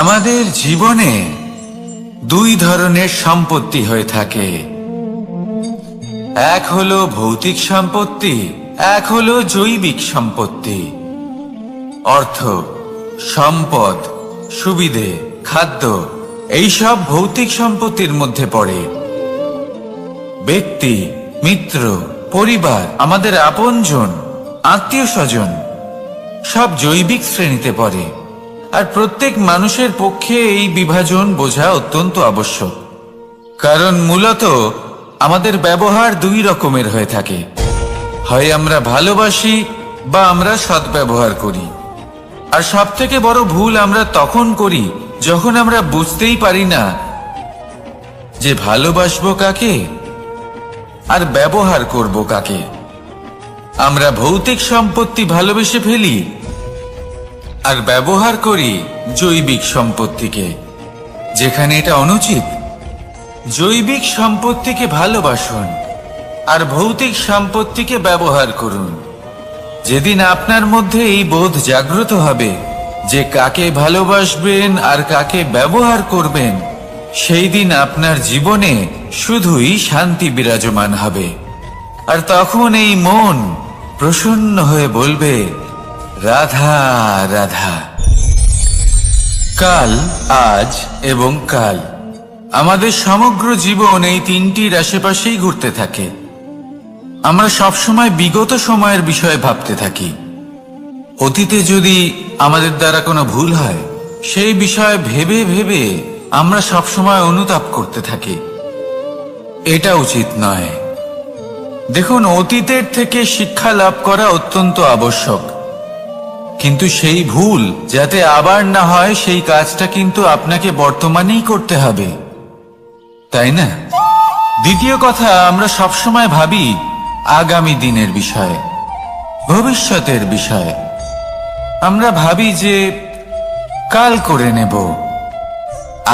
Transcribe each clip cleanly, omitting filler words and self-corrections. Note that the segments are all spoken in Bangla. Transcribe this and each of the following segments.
আমাদের জীবনে দুই ধরনের সম্পত্তি হয়ে থাকে, এক হলো ভৌতিক সম্পত্তি, এক হলো জৈবিক সম্পত্তি। অর্থ, সম্পদ, সুবিধে, খাদ্য এইসব ভৌতিক সম্পত্তির মধ্যে পড়ে। ব্যক্তি, মিত্র, পরিবার, আমাদের আপনজন, আত্মীয় স্বজন সব জৈবিক শ্রেণীতে পড়ে। আর প্রত্যেক মানুষের পক্ষে এই বিভাজন বোঝা অত্যন্ত আবশ্যক, কারণ মূলত আমাদের ব্যবহার দুই রকমের হয়ে থাকে। হয় আমরা ভালোবাসি বা আমরা সদ্ব্যবহার করি। আর সব থেকে বড় ভুল আমরা তখন করি যখন আমরা বুঝতেই পারি না যে ভালোবাসবো কাকে আর ব্যবহার করব কাকে। আমরা ভৌতিক সম্পত্তি ভালোবেসে ফেলি আর ব্যবহার করি জৈবিক সম্পত্তিকে, যেখানে এটা অনুচিত। জৈবিক সম্পত্তিকে ভালোবাসুন আর ভৌতিক সম্পত্তিকে ব্যবহার করুন। যেদিন আপনার মধ্যে এই বোধ জাগ্রত হবে যে কাকে ভালোবাসবেন আর কাকে ব্যবহার করবেন, সেই দিন আপনার জীবনে শুধুই শান্তি বিরাজমান হবে। আর তখন এই মন প্রসন্ন হয়ে বলবে, রাধা রাধা। কাল, আজ এবং কাল, আমাদের সমগ্র জীবন এই তিনটির আশেপাশেই ঘুরতে থাকে। আমরা সবসময় বিগত সময়ের বিষয়ে ভাবতে থাকি। অতীতে যদি আমাদের দ্বারা কোনো ভুল হয়, সেই বিষয়ে ভেবে ভেবে আমরা সবসময় অনুতাপ করতে থাকি। এটা উচিত নয়। দেখুন, অতীতের থেকে শিক্ষা লাভ করা অত্যন্ত আবশ্যক, কিন্তু সেই ভুল যাতে আবার না হয় সেই কাজটা কিন্তু আপনাকে বর্তমানেই করতে হবে, তাই না? দ্বিতীয় কথা, আমরা সবসময় ভাবি আগামী দিনের বিষয়ে, ভবিষ্যতের বিষয়ে। আমরা ভাবি যে কাল করে নেব,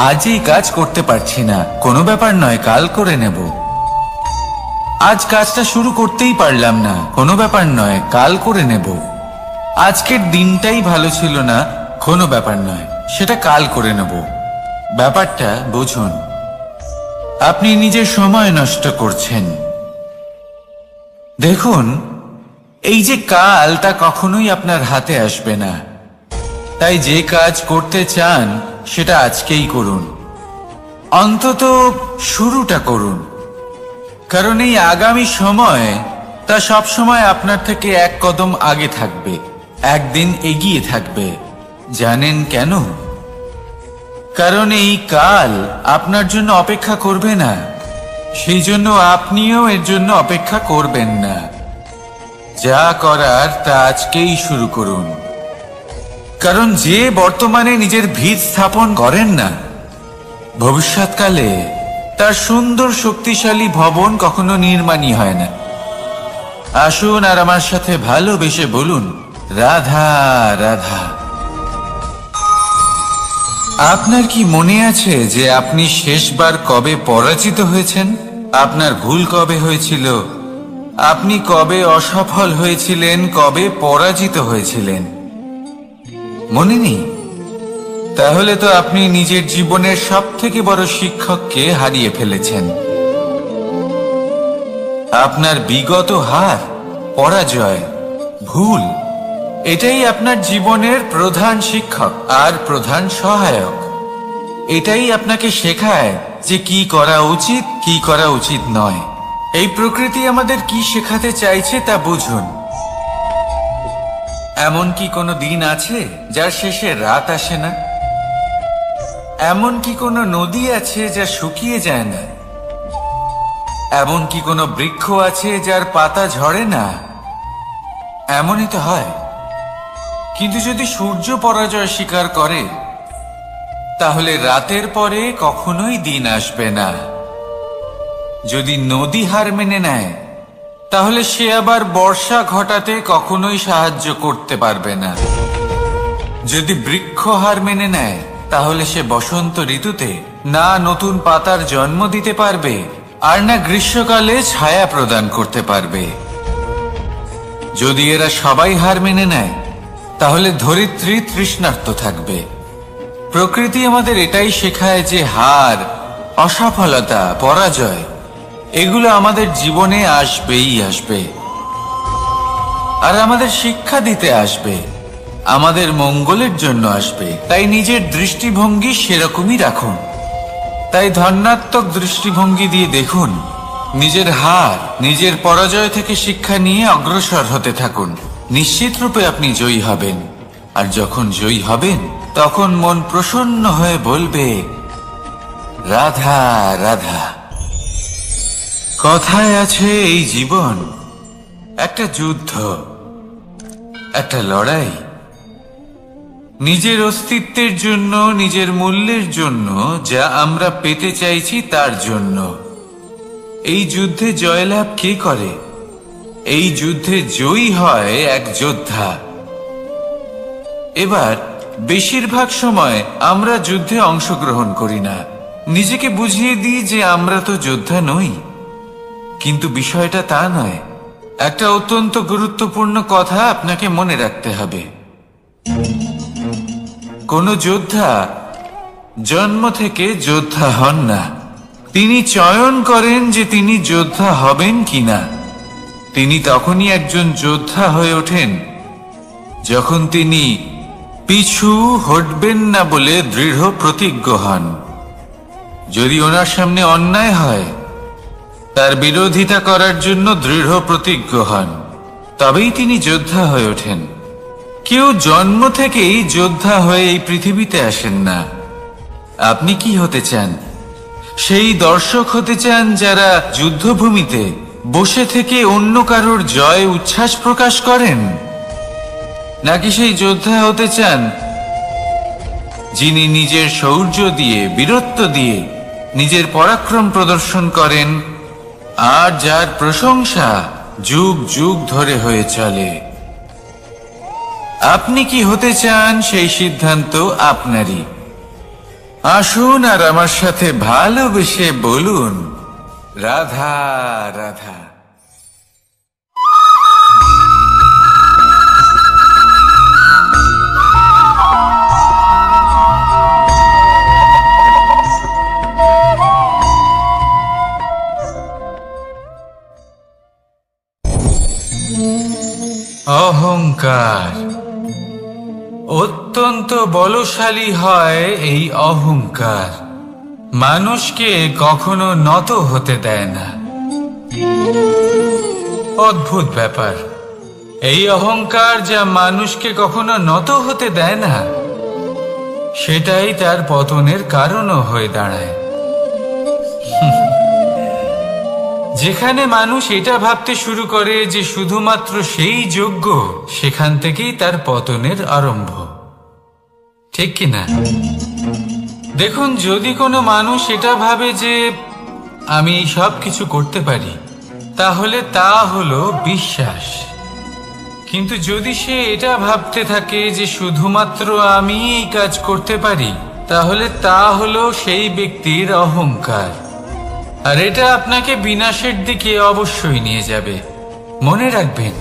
আজই কাজ করতে পারছি না, কোনো ব্যাপার নয়, কাল করে নেব। আজ কাজটা শুরু করতেই পারলাম না, কোনো ব্যাপার নয়, কাল করে নেব। আজকের দিনটাই ভালো ছিল না, কোনো ব্যাপার নয়, সেটা কাল করে নেব। ব্যাপারটা বুঝুন, আপনি নিজের সময় নষ্ট করছেন। দেখুন, এই যে কাল, তা কখনোই আপনার হাতে আসবে না। তাই যে কাজ করতে চান সেটা আজকেই করুন, অন্তত শুরুটা করুন। কারণ এই আগামী সময় তা সব সময় আপনার থেকে এক কদম আগে থাকবে, একদিন এগিয়ে থাকবে। জানেন কেন? কারণ এই কাল আপনার জন্য অপেক্ষা করবে না, সেই জন্য আপনিও এর জন্য অপেক্ষা করবেন না। যা করার তা আজকেই শুরু করুন। কারণ যে বর্তমানে নিজের ভিত স্থাপন করেন না, ভবিষ্যৎকালে তার সুন্দর শক্তিশালী ভবন কখনো নির্মাণই হয় না। আসুন আর আমার সাথে ভালোবেসে বলুন, রাধা রাধা। আপনার কি মনে আছে যে আপনি শেষবার কবে পরাজিত হয়েছেন? আপনার ভুল কবে হয়েছিল? আপনি কবে অসফল হয়েছিলেন? কবে পরাজিত হয়েছিলেন? মনে নেই? তাহলে তো আপনি নিজের জীবনের সবথেকে বড় শিক্ষককে হারিয়ে ফেলেছেন। আপনার বিগত হার, পরাজয়, ভুল, এটাই আপনার জীবনের প্রধান শিক্ষক আর প্রধান সহায়ক। এটাই আপনাকে শেখায় যে কি করা উচিত, কি করা উচিত নয়। এই প্রকৃতি আমাদের কি শেখাতে চাইছে তা বুঝুন। এমন কি কোনো দিন আছে যার শেষে রাত আসে না? এমন কি কোনো নদী আছে যা শুকিয়ে যায় না? এমন কি কোনো বৃক্ষ আছে যার পাতা ঝরে না? এমনই তো হয়। কিন্তু যদি সূর্য পরাজয় স্বীকার করে, তাহলে রাতের পরে কখনোই দিন আসবে না। যদি নদী হার মেনে নেয়, তাহলে সে আবার বর্ষা ঘটাতে কখনোই সাহায্য করতে পারবে না। যদি বৃক্ষ হার মেনে নেয়, তাহলে সে বসন্ত ঋতুতে না নতুন পাতার জন্ম দিতে পারবে আর না গ্রীষ্মকালে ছায়া প্রদান করতে পারবে। যদি এরা সবাই হার মেনে নেয়, তাহলে ধরিত্রী তৃষ্ণার্ত থাকবে, প্রকৃতি আমাদের এটাই শেখায় যে হার, অসফলতা, পরাজয় এগুলো আমাদের জীবনে আসবেই আসবে, আর আমাদের শিক্ষা দিতে আসবে, আমাদের মঙ্গলের জন্য আসবে। তাই নিজের দৃষ্টিভঙ্গি সেরকমই রাখুন। তাই ধনাত্মক দৃষ্টিভঙ্গি দিয়ে দেখুন, নিজের হার, নিজের পরাজয় থেকে শিক্ষা নিয়ে অগ্রসর হতে থাকুন। নিশ্চিত রূপে আপনি জয়ী হবেন। আর যখন জয়ী হবেন তখন মন প্রসন্ন হয়ে বলবে, রাধা রাধা। কথায় আছে এই জীবন একটা যুদ্ধ, একটা লড়াই। নিজের অস্তিত্বের জন্য, নিজের মূল্যের জন্য, যা আমরা পেতে চাইছি তার জন্য। এই যুদ্ধে জয়লাভ কে করে? এই যুদ্ধে জয়ী হয় এক যোদ্ধা। এবার বেশিরভাগ সময় আমরা যুদ্ধে অংশগ্রহণ করি না, নিজেকে বুঝিয়ে দিই যে আমরা তো যোদ্ধা নই। কিন্তু বিষয়টা তা নয়। একটা অত্যন্ত গুরুত্বপূর্ণ কথা আপনাকে মনে রাখতে হবে। কোন যোদ্ধা জন্ম থেকে যোদ্ধা হন না। তিনি চয়ন করেন যে তিনি যোদ্ধা হবেন কিনা। তিনি তখনই একজন যোদ্ধা হয়ে ওঠেন যখন তিনি পিছু হটবেন না বলে দৃঢ় প্রতিজ্ঞ হন। যদি ওনার সামনে অন্যায় হয়, তার বিরোধিতা করার জন্য দৃঢ় প্রতিজ্ঞ হন, তবেই তিনি যোদ্ধা হয়ে ওঠেন। কেউ জন্ম থেকেই যোদ্ধা হয়ে এই পৃথিবীতে আসেন না। আপনি কি হতে চান? সেই দর্শক হতে চান যারা যুদ্ধভূমিতে বসে থেকে অন্য কারোর জয় উচ্ছ্বাস প্রকাশ করেন, নাকি সেই যোদ্ধা হতে চান যিনি নিজের শৌর্য দিয়ে, বীরত্ব দিয়ে নিজের পরাক্রম প্রদর্শন করেন, আর যার প্রশংসা যুগ যুগ ধরে হয়ে চলে? আপনি কি হতে চান সেই সিদ্ধান্ত আপনারই। আসুন আর আমার সাথে ভালোবেসে বলুন, রাধা রাধা। অহংকার অত্যন্ত বলশালী হয়। এই অহংকার মানুষকে কখনো নত হতে দেয় না। অদ্ভুত ব্যাপার, এই অহংকার যা মানুষকে কখনো নত হতে দেয় না, সেটাই তার পতনের কারণও হয়ে দাঁড়ায়। যেখানে মানুষ এটা ভাবতে শুরু করে যে শুধুমাত্র সেই যোগ্য, সেখান থেকেই তার পতনের আরম্ভ। ঠিক কিনা? দেখুন, যদি কোনো মানুষ এটা ভাবে যে আমি সব কিছু করতে পারি, তাহলে তা হলো বিশ্বাস। কিন্তু যদি সে এটা ভাবতে থাকে যে শুধুমাত্র আমি এই কাজ করতে পারি, তাহলে তা হলো সেই ব্যক্তির অহংকার। আর এটা আপনাকে বিনাশের দিকে অবশ্যই নিয়ে যাবে। মনে রাখবেন,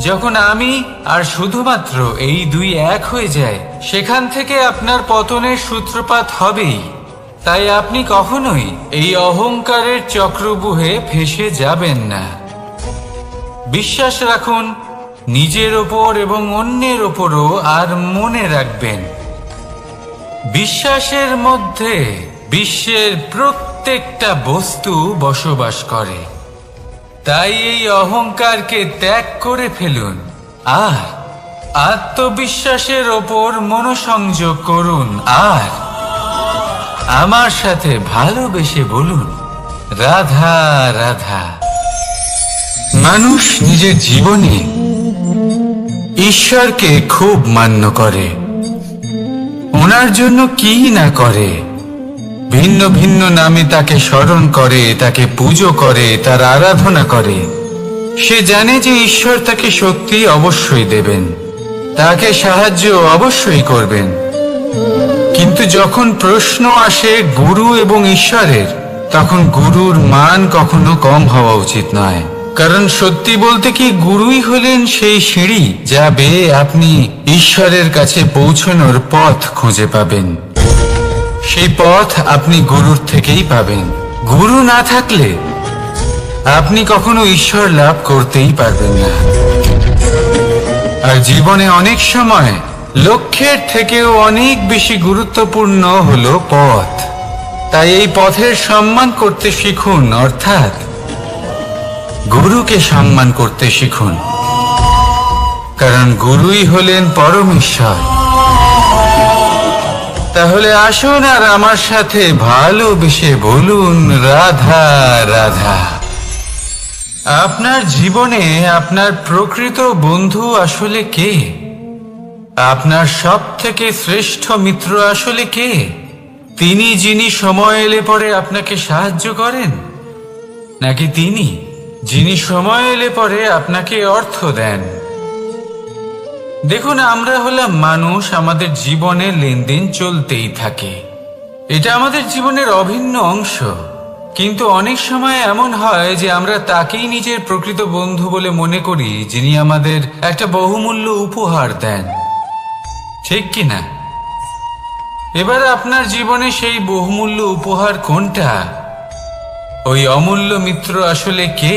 যখন আমি আর শুধুমাত্র এই দুই এক হয়ে যায়, সেখান থেকে আপনার পতনের সূত্রপাত হবেই। তাই আপনি কখনোই এই অহংকারের চক্রব্যূহে ফেঁসে যাবেন না। বিশ্বাস রাখুন নিজের ওপর এবং অন্যের ওপরও। আর মনে রাখবেন, বিশ্বাসের মধ্যে বিশ্বের প্রত্যেকটা বস্তু বসবাস করে। তাই এই অহংকারকে ত্যাগ করে ফেলুন আর আত্মবিশ্বাসের ওপর মনোসংযোগ করুন। আর আমার সাথে ভালোবেসে বলুন, রাধা রাধা। মানুষ নিজের জীবনে ঈশ্বরকে খুব মান্য করে, ওনার জন্য কি না করে। ভিন্ন ভিন্ন নামে তাকে স্মরণ করে, তাকে পুজো করে, তার আরাধনা করে। সে জানে যে ঈশ্বর তাকে শক্তি অবশ্যই দেবেন, তাকে সাহায্য অবশ্যই করবেন। কিন্তু যখন প্রশ্ন আসে গুরু এবং ঈশ্বরের, তখন গুরুর মান কখনো কম হওয়া উচিত নয়। কারণ সত্যি বলতে কি, গুরুই হলেন সেই সিঁড়ি যা বেয়ে আপনি ঈশ্বরের কাছে পৌঁছানোর পথ খুঁজে পাবেন। সেই পথ আপনি গুরুর থেকেই পাবেন। গুরু না থাকলে আপনি কখনো ঈশ্বর লাভ করতেই পারবেন না। আর জীবনে অনেক সময় লক্ষ্যের থেকেও অনেক বেশি গুরুত্বপূর্ণ হলো পথ। তাই এই পথের সম্মান করতে শিখুন, অর্থাৎ গুরুকে সম্মান করতে শিখুন, কারণ গুরুই হলেন পরমেশ্বর। তাহলে আসুন আর আমার সাথে ভালোবেসে বলুন রাধা রাধা। আপনার জীবনে আপনার প্রকৃত বন্ধু আসলে কে? আপনার সব থেকে শ্রেষ্ঠ মিত্র আসলে কে? তিনি যিনি সময় এলে পরে আপনাকে সাহায্য করেন, নাকি তিনি যিনি সময় এলে পরে আপনাকে অর্থ দেন? দেখুন, আমরা হলাম মানুষ, আমাদের জীবনে লেনদেন চলতেই থাকে। এটা আমাদের জীবনের অভিন্ন অংশ। কিন্তু অনেক সময় এমন হয় যে আমরা তাকেই নিজের প্রকৃত বন্ধু বলে মনে করি, যিনি আমাদের একটা বহুমূল্য উপহার দেন, ঠিক কিনা? এবার আপনার জীবনে সেই বহুমূল্য উপহার কোনটা? ওই অমূল্য মিত্র আসলে কে?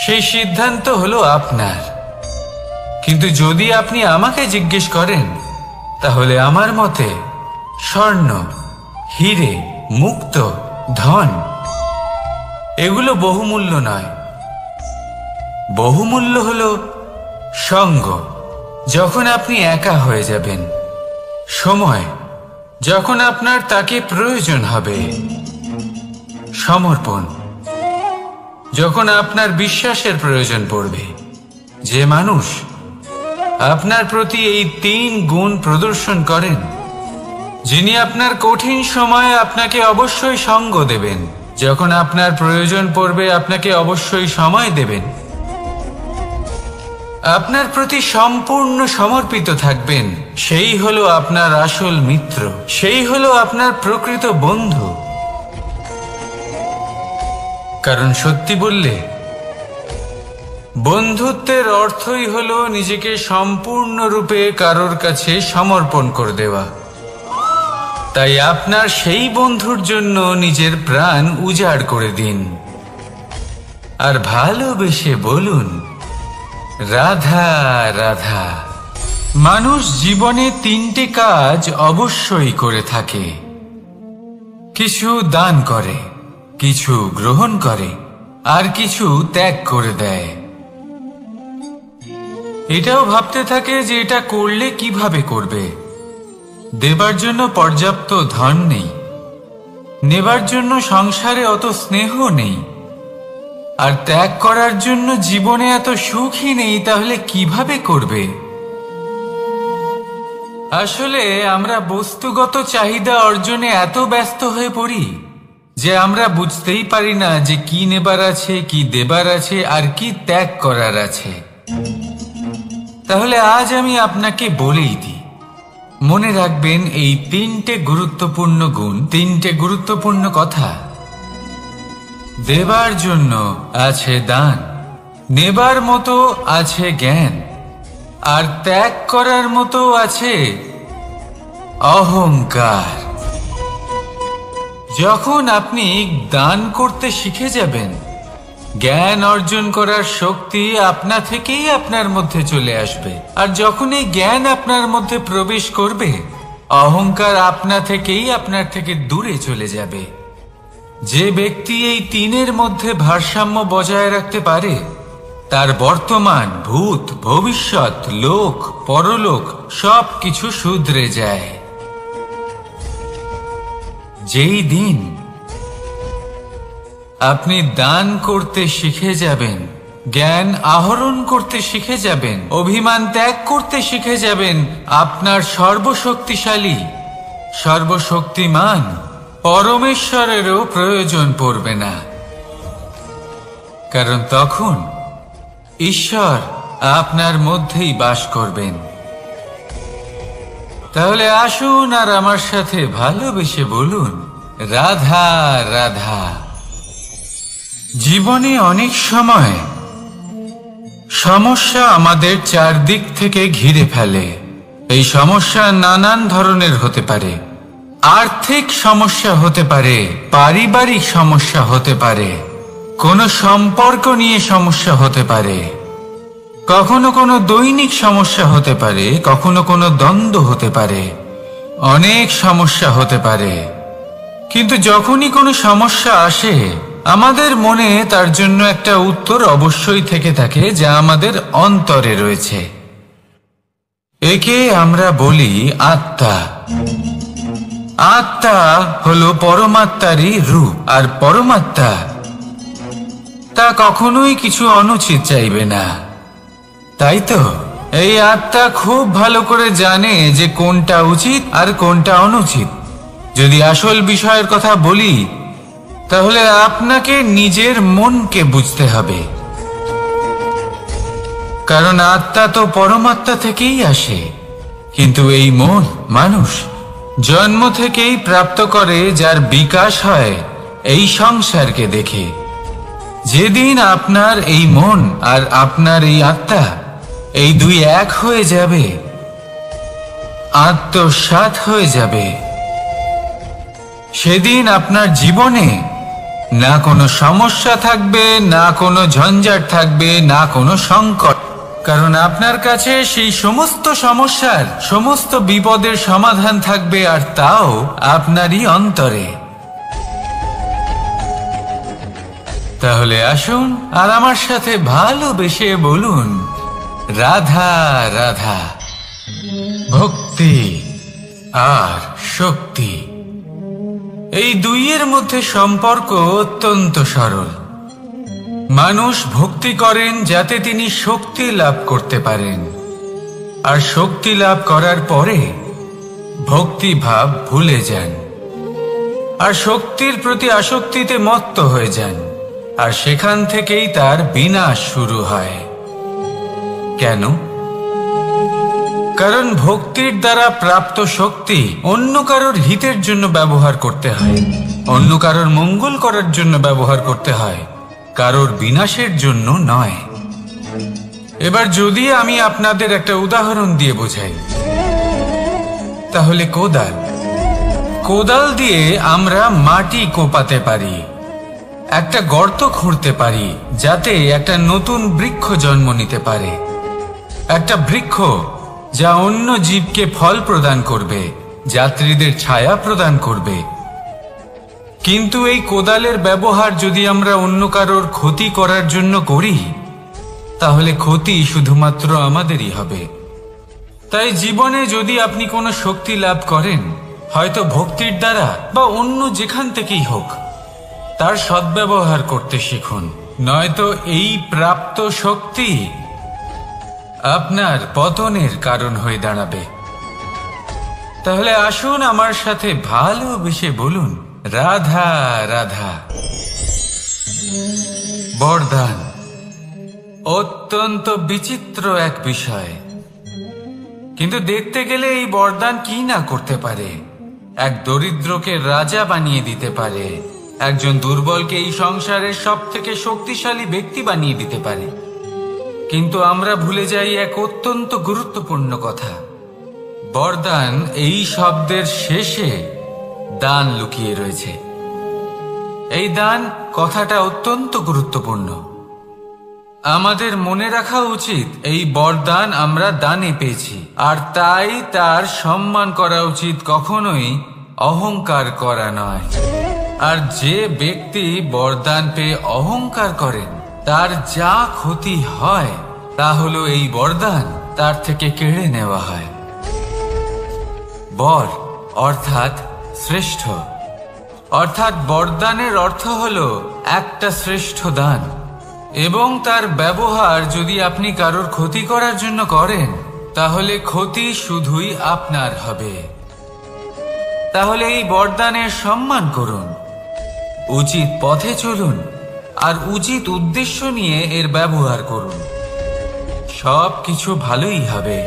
সেই সিদ্ধান্ত হলো আপনার। কিন্তু যদি আপনি আমাকে জিজ্ঞেস করেন, তাহলে আমার মতে স্বর্ণ, হিরে, মুক্ত, ধন এগুলো বহুমূল্য নয়। বহুমূল্য হলো সঙ্গ, যখন আপনি একা হয়ে যাবেন; সময়, যখন আপনার তাকে প্রয়োজন হবে; সমর্পণ, যখন আপনার বিশ্বাসের প্রয়োজন পড়বে। যে মানুষ আপনার প্রতি এই 3 গুণ প্রদর্শন করেন, যিনি আপনার কঠিন সময়ে আপনাকে অবশ্যই সঙ্গ দেবেন, যখন আপনার প্রয়োজন পড়বে আপনাকে অবশ্যই সময় দেবেন, আপনার প্রতি সম্পূর্ণ সমর্পিত থাকবেন, সেই হলো আপনার আসল মিত্র, সেই হলো আপনার প্রকৃত বন্ধু। কারণ সত্যি বললে, বন্ধুত্বের অর্থই হলো নিজেকে সম্পূর্ণরূপে কারোর কাছে সমর্পণ করে দেওয়া। তাই আপনার সেই বন্ধুর জন্য নিজের প্রাণ উজাড় করে দিন, আর ভালোবেসে বলুন রাধা রাধা। মানুষ জীবনে 3টে কাজ অবশ্যই করে থাকে: কিছু দান করে, কিছু গ্রহণ করে, আর কিছু ত্যাগ করে দেয়। এটাও ভাবতে থাকে যে এটা করলে কিভাবে করবে। দেবার জন্য পর্যাপ্ত ধন নেই, নেবার জন্য সংসারে অত স্নেহ নেই, আর ত্যাগ করার জন্য জীবনে এত সুখই নেই, তাহলে কিভাবে করবে? আসলে আমরা বস্তুগত চাহিদা অর্জনে এত ব্যস্ত হয়ে পড়ি যে আমরা বুঝতেই পারি না যে কি নেবার আছে, কি দেবার আছে, আর কি ত্যাগ করার আছে। তাহলে আজ আমি আপনাকে বলেই দিই, মনে রাখবেন এই 3টে গুরুত্বপূর্ণ গুণ, 3টে গুরুত্বপূর্ণ কথা। দেবার জন্য আছে দান, নেবার মতো আছে জ্ঞান, আর ত্যাগ করার মতো আছে অহংকার। যখন আপনি দান করতে শিখে যাবেন, জ্ঞান অর্জন করার শক্তি আপনা থেকেই আপনার মধ্যে চলে আসবে। আর যখন এই জ্ঞান আপনার মধ্যে প্রবেশ করবে, অহংকার আপনা থেকেই আপনার থেকে দূরে চলে যাবে। যে ব্যক্তি এই 3-এর মধ্যে ভারসাম্য বজায় রাখতে পারে, তার বর্তমান, ভূত, ভবিষ্যৎ, লোক, পরলোক সব কিছু শুধরে যায়। যেই দিন আপনি দান করতে শিখে যাবেন, জ্ঞান আহরণ করতে শিখে যাবেন, অভিমান ত্যাগ করতে শিখে যাবেন, আপনার সর্বশক্তিশালী, সর্বশক্তিমান পরমেশ্বরেরও প্রয়োজন পড়বে না। কারণ তখন ঈশ্বর আপনার মধ্যেই বাস করবেন। তাহলে আসুন আর আমার সাথে ভালোবেসে বলুন রাধা রাধা। জীবনে অনেক সময় সমস্যা আমাদের চারদিক থেকে ঘিরে ফেলে। এই সমস্যা নানান ধরনের হতে পারে। আর্থিক সমস্যা হতে পারে, পারিবারিক সমস্যা হতে পারে, কোনো সম্পর্ক নিয়ে সমস্যা হতে পারে, কখনো কোনো দৈনিক সমস্যা হতে পারে, কখনো কোনো দ্বন্দ্ব হতে পারে, অনেক সমস্যা হতে পারে। কিন্তু যখনই কোনো সমস্যা আসে, আমাদের মনে তার জন্য একটা উত্তর অবশ্যই থেকে থাকে, যা আমাদের অন্তরে রয়েছে। একে আমরা বলি আত্মা। আত্মা হলো পরমাত্মারই রূপ, আর পরমাত্মা তা কখনোই কিছু অনুচিত চাইবে না, তাই তো? এই আত্মা খুব ভালো করে জানে যে কোনটা উচিত আর কোনটা অনুচিত। যদি আসল বিষয়ের কথা বলি, তাহলে আপনাকে নিজের মনকে বুঝতে হবে, কারণ আত্মা তো পরমাত্মা থেকেই আসে। কিন্তু এই মন মানুষ জন্ম থেকেই প্রাপ্ত করে, যার বিকাশ হয় এই সংসারকে দেখে। যেদিন আপনার এই মন আর আপনার এই আত্মা এই দুই এক হয়ে যাবে, আত্মসাৎ হয়ে যাবে, সেদিন আপনার জীবনে না কোনো সমস্যা থাকবে, না কোনো ঝঞ্ঝাট থাকবে, না কোনো সংকট। কারণ আপনার কাছে সেই সমস্ত সমস্যার, সমস্ত বিপদের সমাধান থাকবে, আর তাও আপনারই অন্তরে। তাহলে আসুন আর আমার সাথে ভালোবেসে বলুন, রাধা রাধা। ভক্তি আর শক্তি, এই দুইয়ের মধ্যে সম্পর্ক অত্যন্ত সরল। মানুষ ভক্তি করেন যাতে তিনি শক্তি লাভ করতে পারেন, আর শক্তি লাভ করার পরে ভক্তি ভাব ভুলে যান, আর শক্তির প্রতি আসক্তিতে মত্ত হয়ে যান, আর সেখান থেকেই তার বিনাশ শুরু হয়। কেন? কারণ ভক্তির দ্বারা প্রাপ্ত শক্তি অন্য কারোর হিতের জন্য ব্যবহার করতে হয়, অন্য কারোর মঙ্গল করার জন্য ব্যবহার করতে হয়, কারোর বিনাশের জন্য নয়। এবার যদি আমি আপনাদের একটা উদাহরণ দিয়ে বোঝাই, তাহলে কোদাল দিয়ে আমরা মাটি কোপাতে পারি, একটা গর্ত খুঁড়তে পারি, যাতে একটা নতুন বৃক্ষ জন্ম নিতে পারে, একটা বৃক্ষ যা অন্য জীবকে ফল প্রদান করবে, যাত্রীদের ছায়া প্রদান করবে। কিন্তু এই কোদালের ব্যবহার যদি আমরা অন্য কারোর ক্ষতি করার জন্য করি, তাহলে ক্ষতি শুধুমাত্র আমাদেরই হবে। তাই জীবনে যদি আপনি কোনো শক্তি লাভ করেন, হয়তো ভক্তির দ্বারা বা অন্য যেখান থেকেই হোক, তার সদ্ব্যবহার করতে শিখুন, নয়তো এই প্রাপ্ত শক্তি আপনার পতনের কারণ হয়ে দাঁড়াবে। তাহলে আসুন আমার সাথে ভালোবেসে বলুন, রাধা রাধা। বরদান অত্যন্ত বিচিত্র এক বিষয়, কিন্তু দেখতে গেলে এই বরদান কি না করতে পারে। এক দরিদ্রকে রাজা বানিয়ে দিতে পারে, একজন দুর্বলকে এই সংসারের সব থেকে শক্তিশালী ব্যক্তি বানিয়ে দিতে পারে। কিন্তু আমরা ভুলে যাই এক অত্যন্ত গুরুত্বপূর্ণ কথা। বরদান এই শব্দের শেষে দান লুকিয়ে রয়েছে। এই দান কথাটা অত্যন্ত গুরুত্বপূর্ণ। আমাদের মনে রাখা উচিত এই বরদান আমরা দানে পেয়েছি, আর তাই তার সম্মান করা উচিত, কখনোই অহংকার করা নয়। আর যে ব্যক্তি বরদান পেয়ে অহংকার করেন, তার যা ক্ষতি হয় তা হলো এই বরদান তার থেকে কেড়ে নেওয়া হয়। বর অর্থাৎ শ্রেষ্ঠ, অর্থাৎ বরদানের অর্থ হলো একটা শ্রেষ্ঠ দান, এবং তার ব্যবহার যদি আপনি কারোর ক্ষতি করার জন্য করেন, তাহলে ক্ষতি শুধুই আপনার হবে। তাহলে এই বরদানের সম্মান করুন, উচিত পথে চলুন, আর উচিত উদ্দেশ্য নিয়ে এর ব্যবহার করুন, সব কিছু ভালোই হবে।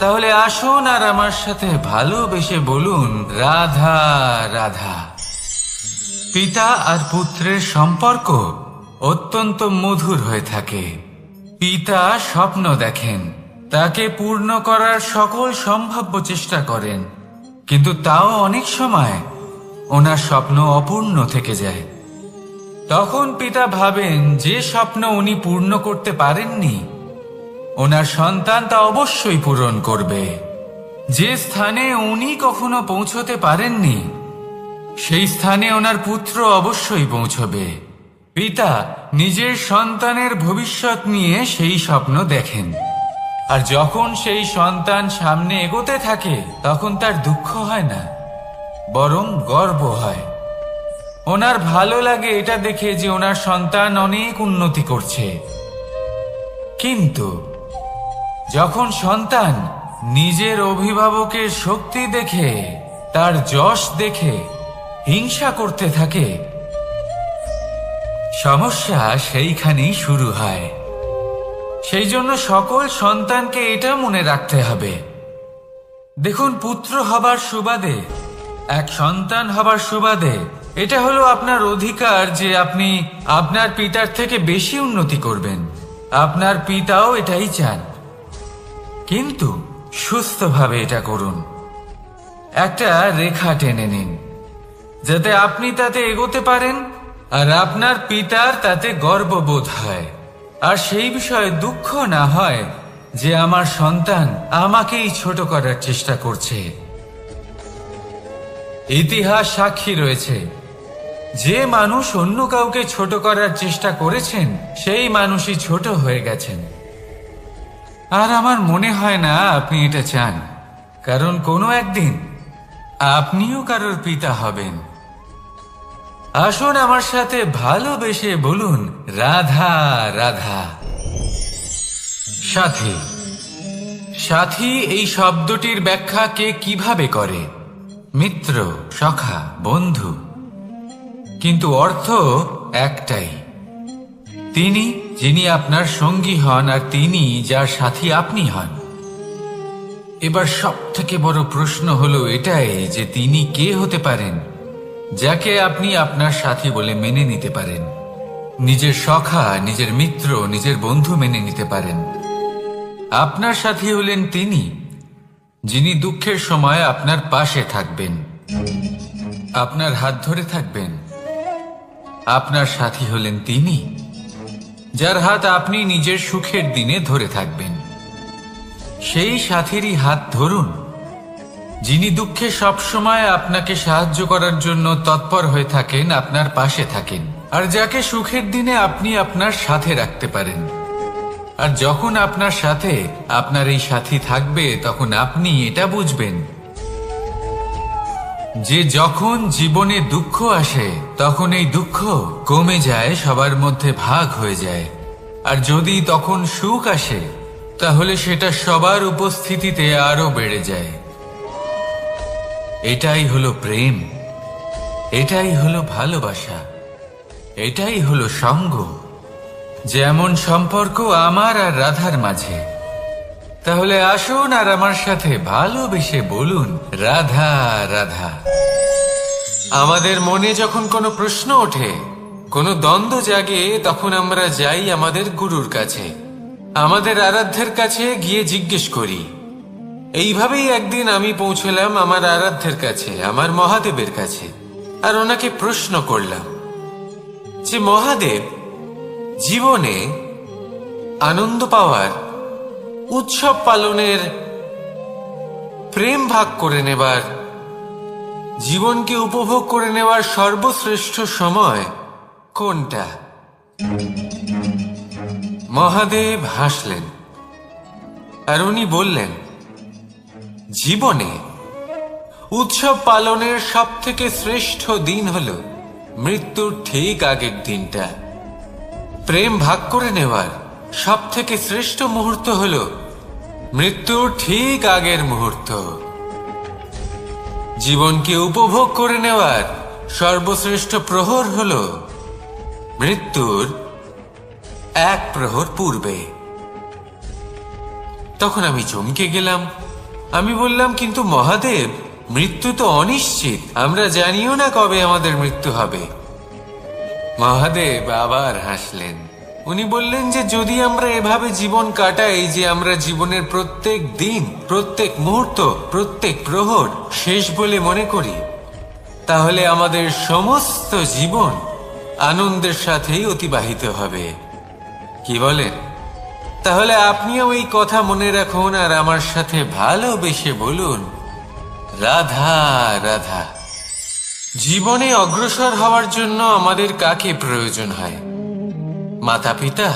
তাহলে আসুন আর আমার সাথে ভালোবেসে বলুন, রাধা রাধা। পিতা আর পুত্রের সম্পর্ক অত্যন্ত মধুর হয়ে থাকে। পিতা স্বপ্ন দেখেন, তাকে পূর্ণ করার সকল সম্ভাব্য চেষ্টা করেন, কিন্তু তাও অনেক সময় ওনার স্বপ্ন অপূর্ণ থেকে যায়। তখন পিতা ভাবেন যে স্বপ্ন উনি পূর্ণ করতে পারেননি, ওনার সন্তান তা অবশ্যই পূরণ করবে। যে স্থানে উনি কখনো পৌঁছতে পারেননি, সেই স্থানে ওনার পুত্র অবশ্যই পৌঁছবে। পিতা নিজের সন্তানের ভবিষ্যৎ নিয়ে সেই স্বপ্ন দেখেন, আর যখন সেই সন্তান সামনে এগোতে থাকে তখন তার দুঃখ হয় না, বরং গর্ব হয়। ওনার ভালো লাগে এটা দেখে যে ওনার সন্তান অনেক উন্নতি করছে। কিন্তু যখন সন্তান নিজের অভিভাবকের শক্তি দেখে, তার যশ দেখে হিংসা করতে থাকে, সমস্যা সেইখানেই শুরু হয়। সেই জন্য সকল সন্তানকে এটা মনে রাখতে হবে, দেখুন, পুত্র হবার সুবাদে, এক সন্তান হবার সুবাদে এটা হলো আপনার অধিকার যে আপনি আপনার পিতার থেকে বেশি উন্নতি করবেন। আপনার পিতাও এটাই চান, কিন্তু সুস্থভাবে এটা করুন। একটা রেখা টেনে নিন যাতে আপনি তাতে এগোতে পারেন আর আপনার পিতার তাতে গর্ববোধ হয়, আর সেই বিষয়ে দুঃখ না হয় যে আমার সন্তান আমাকেই ছোট করার চেষ্টা করছে। ইতিহাস সাক্ষী রয়েছে, যে মানুষ অন্য কাউকে ছোট করার চেষ্টা করেছেন সেই মানুষই ছোট হয়ে গেছেন। আর আমার মনে হয় না আপনি এটা চান, কারণ কোনো একদিন আপনিও কারোর পিতা হবেন। আসুন আমার সাথে ভালোবেসে বলুন, রাধা রাধা। সাথী, সাথী এই শব্দটির ব্যাখ্যা কে কিভাবে করে? মিত্র, সখা, বন্ধু, কিন্তু অর্থ একটাই। তিনি যিনি আপনার সঙ্গী হন আর তিনি যার সাথী আপনি হন। এবার সব থেকে বড় প্রশ্ন হলো এটাই যে তিনি কে হতে পারেন যাকে আপনি আপনার সাথী বলে মেনে নিতে পারেন, নিজের সখা, নিজের মিত্র, নিজের বন্ধু মেনে নিতে পারেন। আপনার সাথী হলেন তিনি যিনি দুঃখের সময় আপনার পাশে থাকবেন, আপনার হাত ধরে থাকবেন। আপনার সাথী হলেন তিনি যার হাত আপনি নিজের সুখের দিনে ধরে থাকবেন। সেই সাথীরই হাত ধরুন যিনি দুঃখে সবসময় আপনাকে সাহায্য করার জন্য তৎপর হয়ে থাকেন, আপনার পাশে থাকেন, আর যাকে সুখের দিনে আপনি আপনার সাথে রাখতে পারেন। আর যখন আপনার সাথে আপনার এই সাথী থাকবে তখন আপনি এটা বুঝবেন যে যখন জীবনে দুঃখ আসে তখন এই দুঃখ কমে যায়, সবার মধ্যে ভাগ হয়ে যায়। আর যদি তখন সুখ আসে তাহলে সেটা সবার উপস্থিতিতে আরো বেড়ে যায়। এটাই হলো প্রেম, এটাই হলো ভালোবাসা, এটাই হলো সঙ্গ। যেমন সম্পর্ক আমার আর রাধার মাঝে। তাহলে আসুন আর আমার সাথে ভালোবেসে বলুন, রাধা রাধা। আমাদের মনে যখন কোনো প্রশ্ন ওঠে, কোনো দ্বন্দ্ব জাগে, তখন আমরা যাই আমাদের গুরুর কাছে, আমাদের আরাধ্যের কাছে গিয়ে জিজ্ঞেস করি। এইভাবেই একদিন আমি পৌঁছলাম আমার আরাধ্যের কাছে, আমার মহাদেবের কাছে, আর ওনাকে প্রশ্ন করলাম যে মহাদেব, জীবনে আনন্দ পাওয়ার, উৎসব পালনের, প্রেম ভাগ করে নেবার, জীবনকে উপভোগ করে নেওয়ার সর্বশ্রেষ্ঠ সময় কোনটা? মহাদেব হাসলেন আর উনি বললেন, জীবনে উৎসব পালনের সব থেকে শ্রেষ্ঠ দিন হলো মৃত্যুর ঠিক আগের দিনটা। প্রেম ভাগ করে নেওয়ার সব থেকে শ্রেষ্ঠ মুহূর্ত হলো মৃত্যুর ঠিক আগের মুহূর্ত। জীবনকে উপভোগ করে নেওয়ার সর্বশ্রেষ্ঠ প্রহর হলো মৃত্যুর এক প্রহর পূর্বে। তখন আমি চমকে গেলাম। আমি বললাম, কিন্তু মহাদেব, মৃত্যু তো অনিশ্চিত, আমরা জানিও না কবে আমাদের মৃত্যু হবে। মহাদেব আবার হাসলেন উনি বললেন যে যদি আমরা এভাবে জীবন কাটাই যে আমরা জীবনের প্রত্যেক দিন, প্রত্যেক মুহূর্ত, প্রত্যেক প্রহর শেষ বলে মনে করি, তাহলে আমাদের সমস্ত জীবন আনন্দের সাথেই অতিবাহিত হবে। কি বলেন? তাহলে আপনিও এই কথা মনে রাখুন আর আমার সাথে ভালোবেসে বলুন, রাধা রাধা। জীবনে অগ্রসর হওয়ার জন্য আমাদের কাকে প্রয়োজন হয়? মাতা পিতা,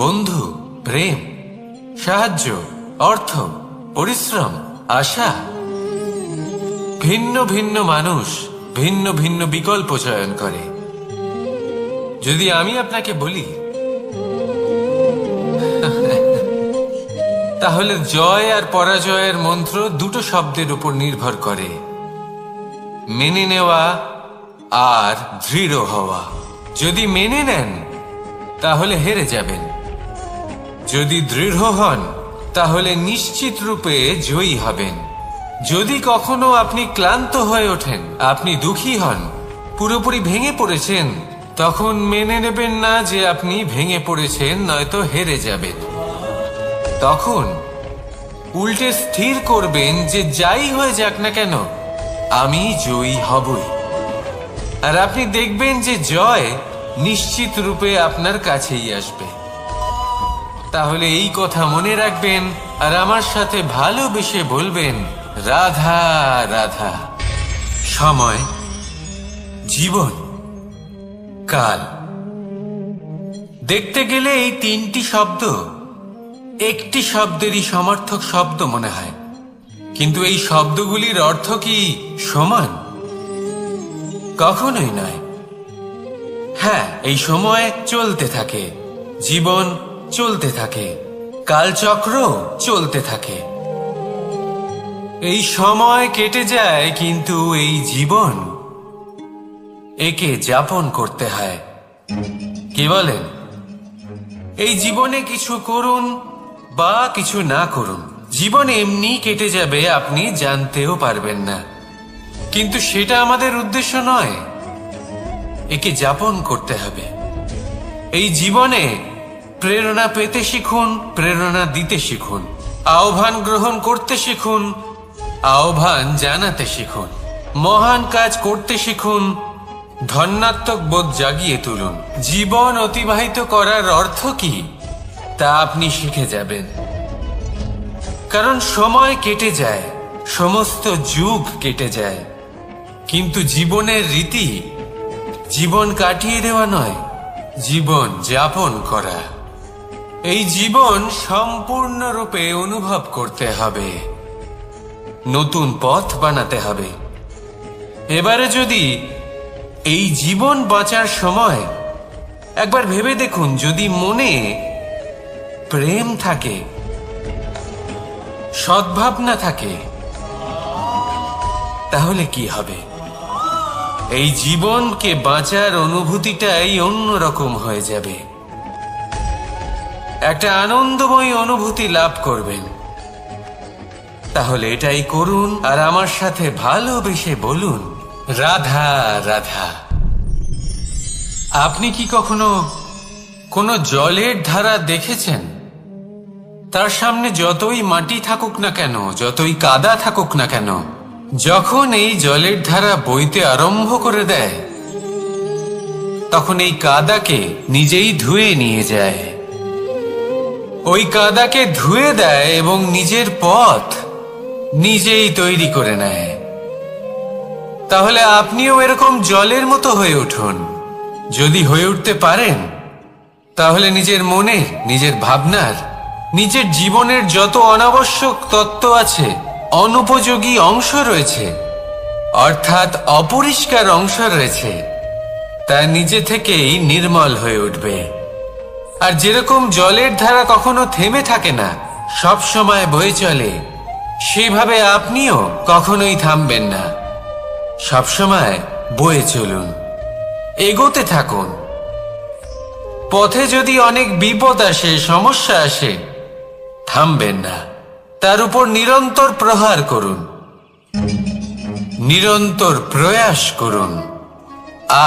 বন্ধু, প্রেম, সাহায্য, অর্থ, পরিশ্রম, আশা। ভিন্ন ভিন্ন মানুষ ভিন্ন ভিন্ন বিকল্প চয়ন করে। যদি আমি আপনাকে বলি তাহলে জয় আর পরাজয়ের মন্ত্র দুটো শব্দের উপর নির্ভর করে, মেনে নেওয়া আর দৃঢ় হওয়া। যদি মেনে নেন তাহলে হেরে যাবেন, যদি দৃঢ় হন তাহলে নিশ্চিত রূপে জয়ী হবেন। যদি কখনো আপনি ক্লান্ত হয়ে ওঠেন, আপনি দুঃখী হন, পুরোপুরি ভেঙে পড়েছেন, তখন মেনে নেবেন না যে আপনি ভেঙে পড়েছেন, নয়তো হেরে যাবেন। তখন উল্টে স্থির করবেন যে যাই হয়ে যাক না কেন আমি জয়ী হবই। আর আপনি দেখবেন যে জয় নিশ্চিত রূপে আপনার কাছেই আসবে। তাহলে এই কথা মনে রাখবেন আর আমার সাথে ভালোবেসে বলবেন, রাধা রাধা। সময়, জীবন, কাল। দেখতে গেলে এই তিনটি শব্দ একটি শব্দেরই সমর্থক শব্দ মনে হয়, কিন্তু এই শব্দগুলির অর্থ কি সমান? কখনোই নয়। হ্যাঁ, এই সময় চলতে থাকে, জীবন চলতে থাকে, কালচক্র চলতে থাকে। এই সময় কেটে যায়, কিন্তু এই জীবন একে যাপন করতে হয়। কি বলেন? এই জীবনে কিছু করুন বা কিছু না করুন, জীবন এমনি কেটে যাবে, আপনি জানতেও পারবেন না। কিন্তু সেটা আমাদের উদ্দেশ্য নয়, একে যাপন করতে হবে। এই জীবনে প্রেরণা পেতে শিখুন, প্রেরণা দিতে শিখুন, আহ্বান গ্রহণ করতে শিখুন, আহ্বান জানাতে শিখুন, মহান কাজ করতে শিখুন, ধন্যাত্মক বোধ জাগিয়ে তুলুন। জীবন অতিবাহিত করার অর্থ কি তা আপনি শিখে যাবেন। কারণ সময় কেটে যায়, সমস্ত যুগ কেটে যায়, কিন্তু জীবনের রীতি জীবন কাটিয়ে দেওয়া নয়, জীবন যাপন করা। এই জীবন সম্পূর্ণরূপে অনুভব করতে হবে, নতুন পথ বানাতে হবে। এবারে যদি এই জীবন বাঁচার সময় একবার ভেবে দেখুন, যদি মনে প্রেম থাকে, সদ্ভাবনা থাকে, তাহলে কি হবে? এই জীবনকে বাঁচার অনুভূতিটাই অন্যরকম হয়ে যাবে, একটা আনন্দময় অনুভূতি লাভ করবেন। তাহলে এটাই করুন আর আমার সাথে ভালোবেসে বলুন, রাধা রাধা। আপনি কি কখনো কোনো জলের ধারা দেখেছেন? তার সামনে যতই মাটি থাকুক না কেন, যতই কাদা থাকুক না কেন, যখন এই জলের ধারা বইতে আরম্ভ করে দেয়, তখন এই কাদাকে নিজেই ধুয়ে নিয়ে যায়। ওই কাদাকে ধুয়ে দেয় এবং নিজের পথ নিজেই তৈরি করে নেয়। তাহলে আপনিও এরকম জলের মতো হয়ে উঠুন। যদি হয়ে উঠতে পারেন, তাহলে নিজের মনে, নিজের ভাবনার, নিজের জীবনের যত অনাবশ্যক তত্ত্ব আছে, অনুপযোগী অংশ রয়েছে, অর্থাৎ অপরিষ্কার অংশ রয়েছে, তা নিজে থেকেই নির্মল হয়ে উঠবে। আর যেরকম জলের ধারা কখনো থেমে থাকে না, সব সময় বয়ে চলে, সেইভাবে আপনিও কখনোই থামবেন না, সবসময় বয়ে চলুন, এগোতে থাকুন। পথে যদি অনেক বিপদ আসে, সমস্যা আসে, থামবেন না, তার উপর নিরন্তর প্রহার করুন, নিরন্তর প্রয়াস করুন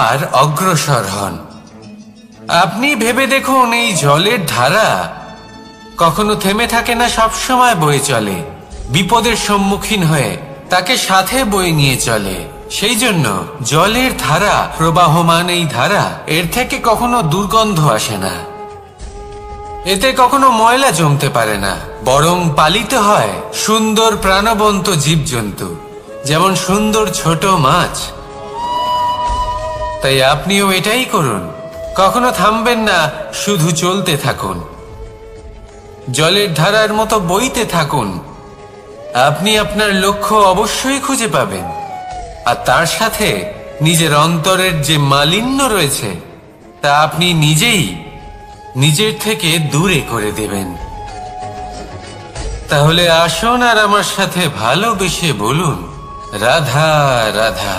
আর অগ্রসর হন। আপনি ভেবে দেখুন, এই জলের ধারা কখনো থেমে থাকে না, সব সময় বয়ে চলে। বিপদের সম্মুখীন হয়ে তাকে সাথে বয়ে নিয়ে চলে। সেই জন্য জলের ধারা, প্রবাহমান এই ধারা, এর থেকে কখনো দুর্গন্ধ আসে না, এতে কখনো ময়লা জমতে পারে না, বরং পালিত হয় সুন্দর প্রাণবন্ত জীবজন্তু, যেমন সুন্দর ছোট মাছ। তাই আপনিও এটাই করুন, কখনো থামবেন না, শুধু চলতে থাকুন, জলের ধারার মতো বইতে থাকুন। আপনি আপনার লক্ষ্য অবশ্যই খুঁজে পাবেন, আর তার সাথে নিজের অন্তরের যে মালিন্য রয়েছে তা আপনি নিজেই নিজের থেকে দূরে করে দেবেন। তাহলে আসুন আর আমার সাথে ভালোবেসে বলুন, রাধা রাধা।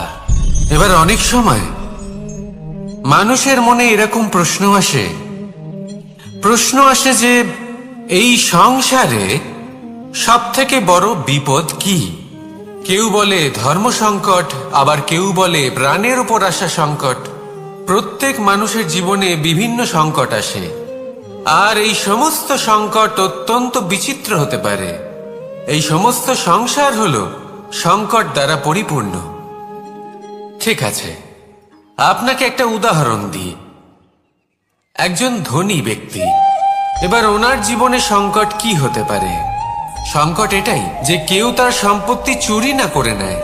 এবার অনেক সময় মানুষের মনে এরকম প্রশ্ন আসে যে এই সংসারে সব থেকে বড় বিপদ কি? কেউ বলে ধর্ম সংকট, আবার কেউ বলে প্রাণের উপর আসা সংকট। প্রত্যেক মানুষের জীবনে বিভিন্ন সংকট আসে, আর এই সমস্ত সংকট অত্যন্ত বিচিত্র হতে পারে। এই সমস্ত সংসার হলো সংকট দ্বারা পরিপূর্ণ। ঠিক আছে, আপনাকে একটা উদাহরণ দিই। একজন ধনী ব্যক্তি, এবার ওনার জীবনে সংকট কি হতে পারে? সংকট এটাই যে কেউ তার সম্পত্তি চুরি না করে নেয়,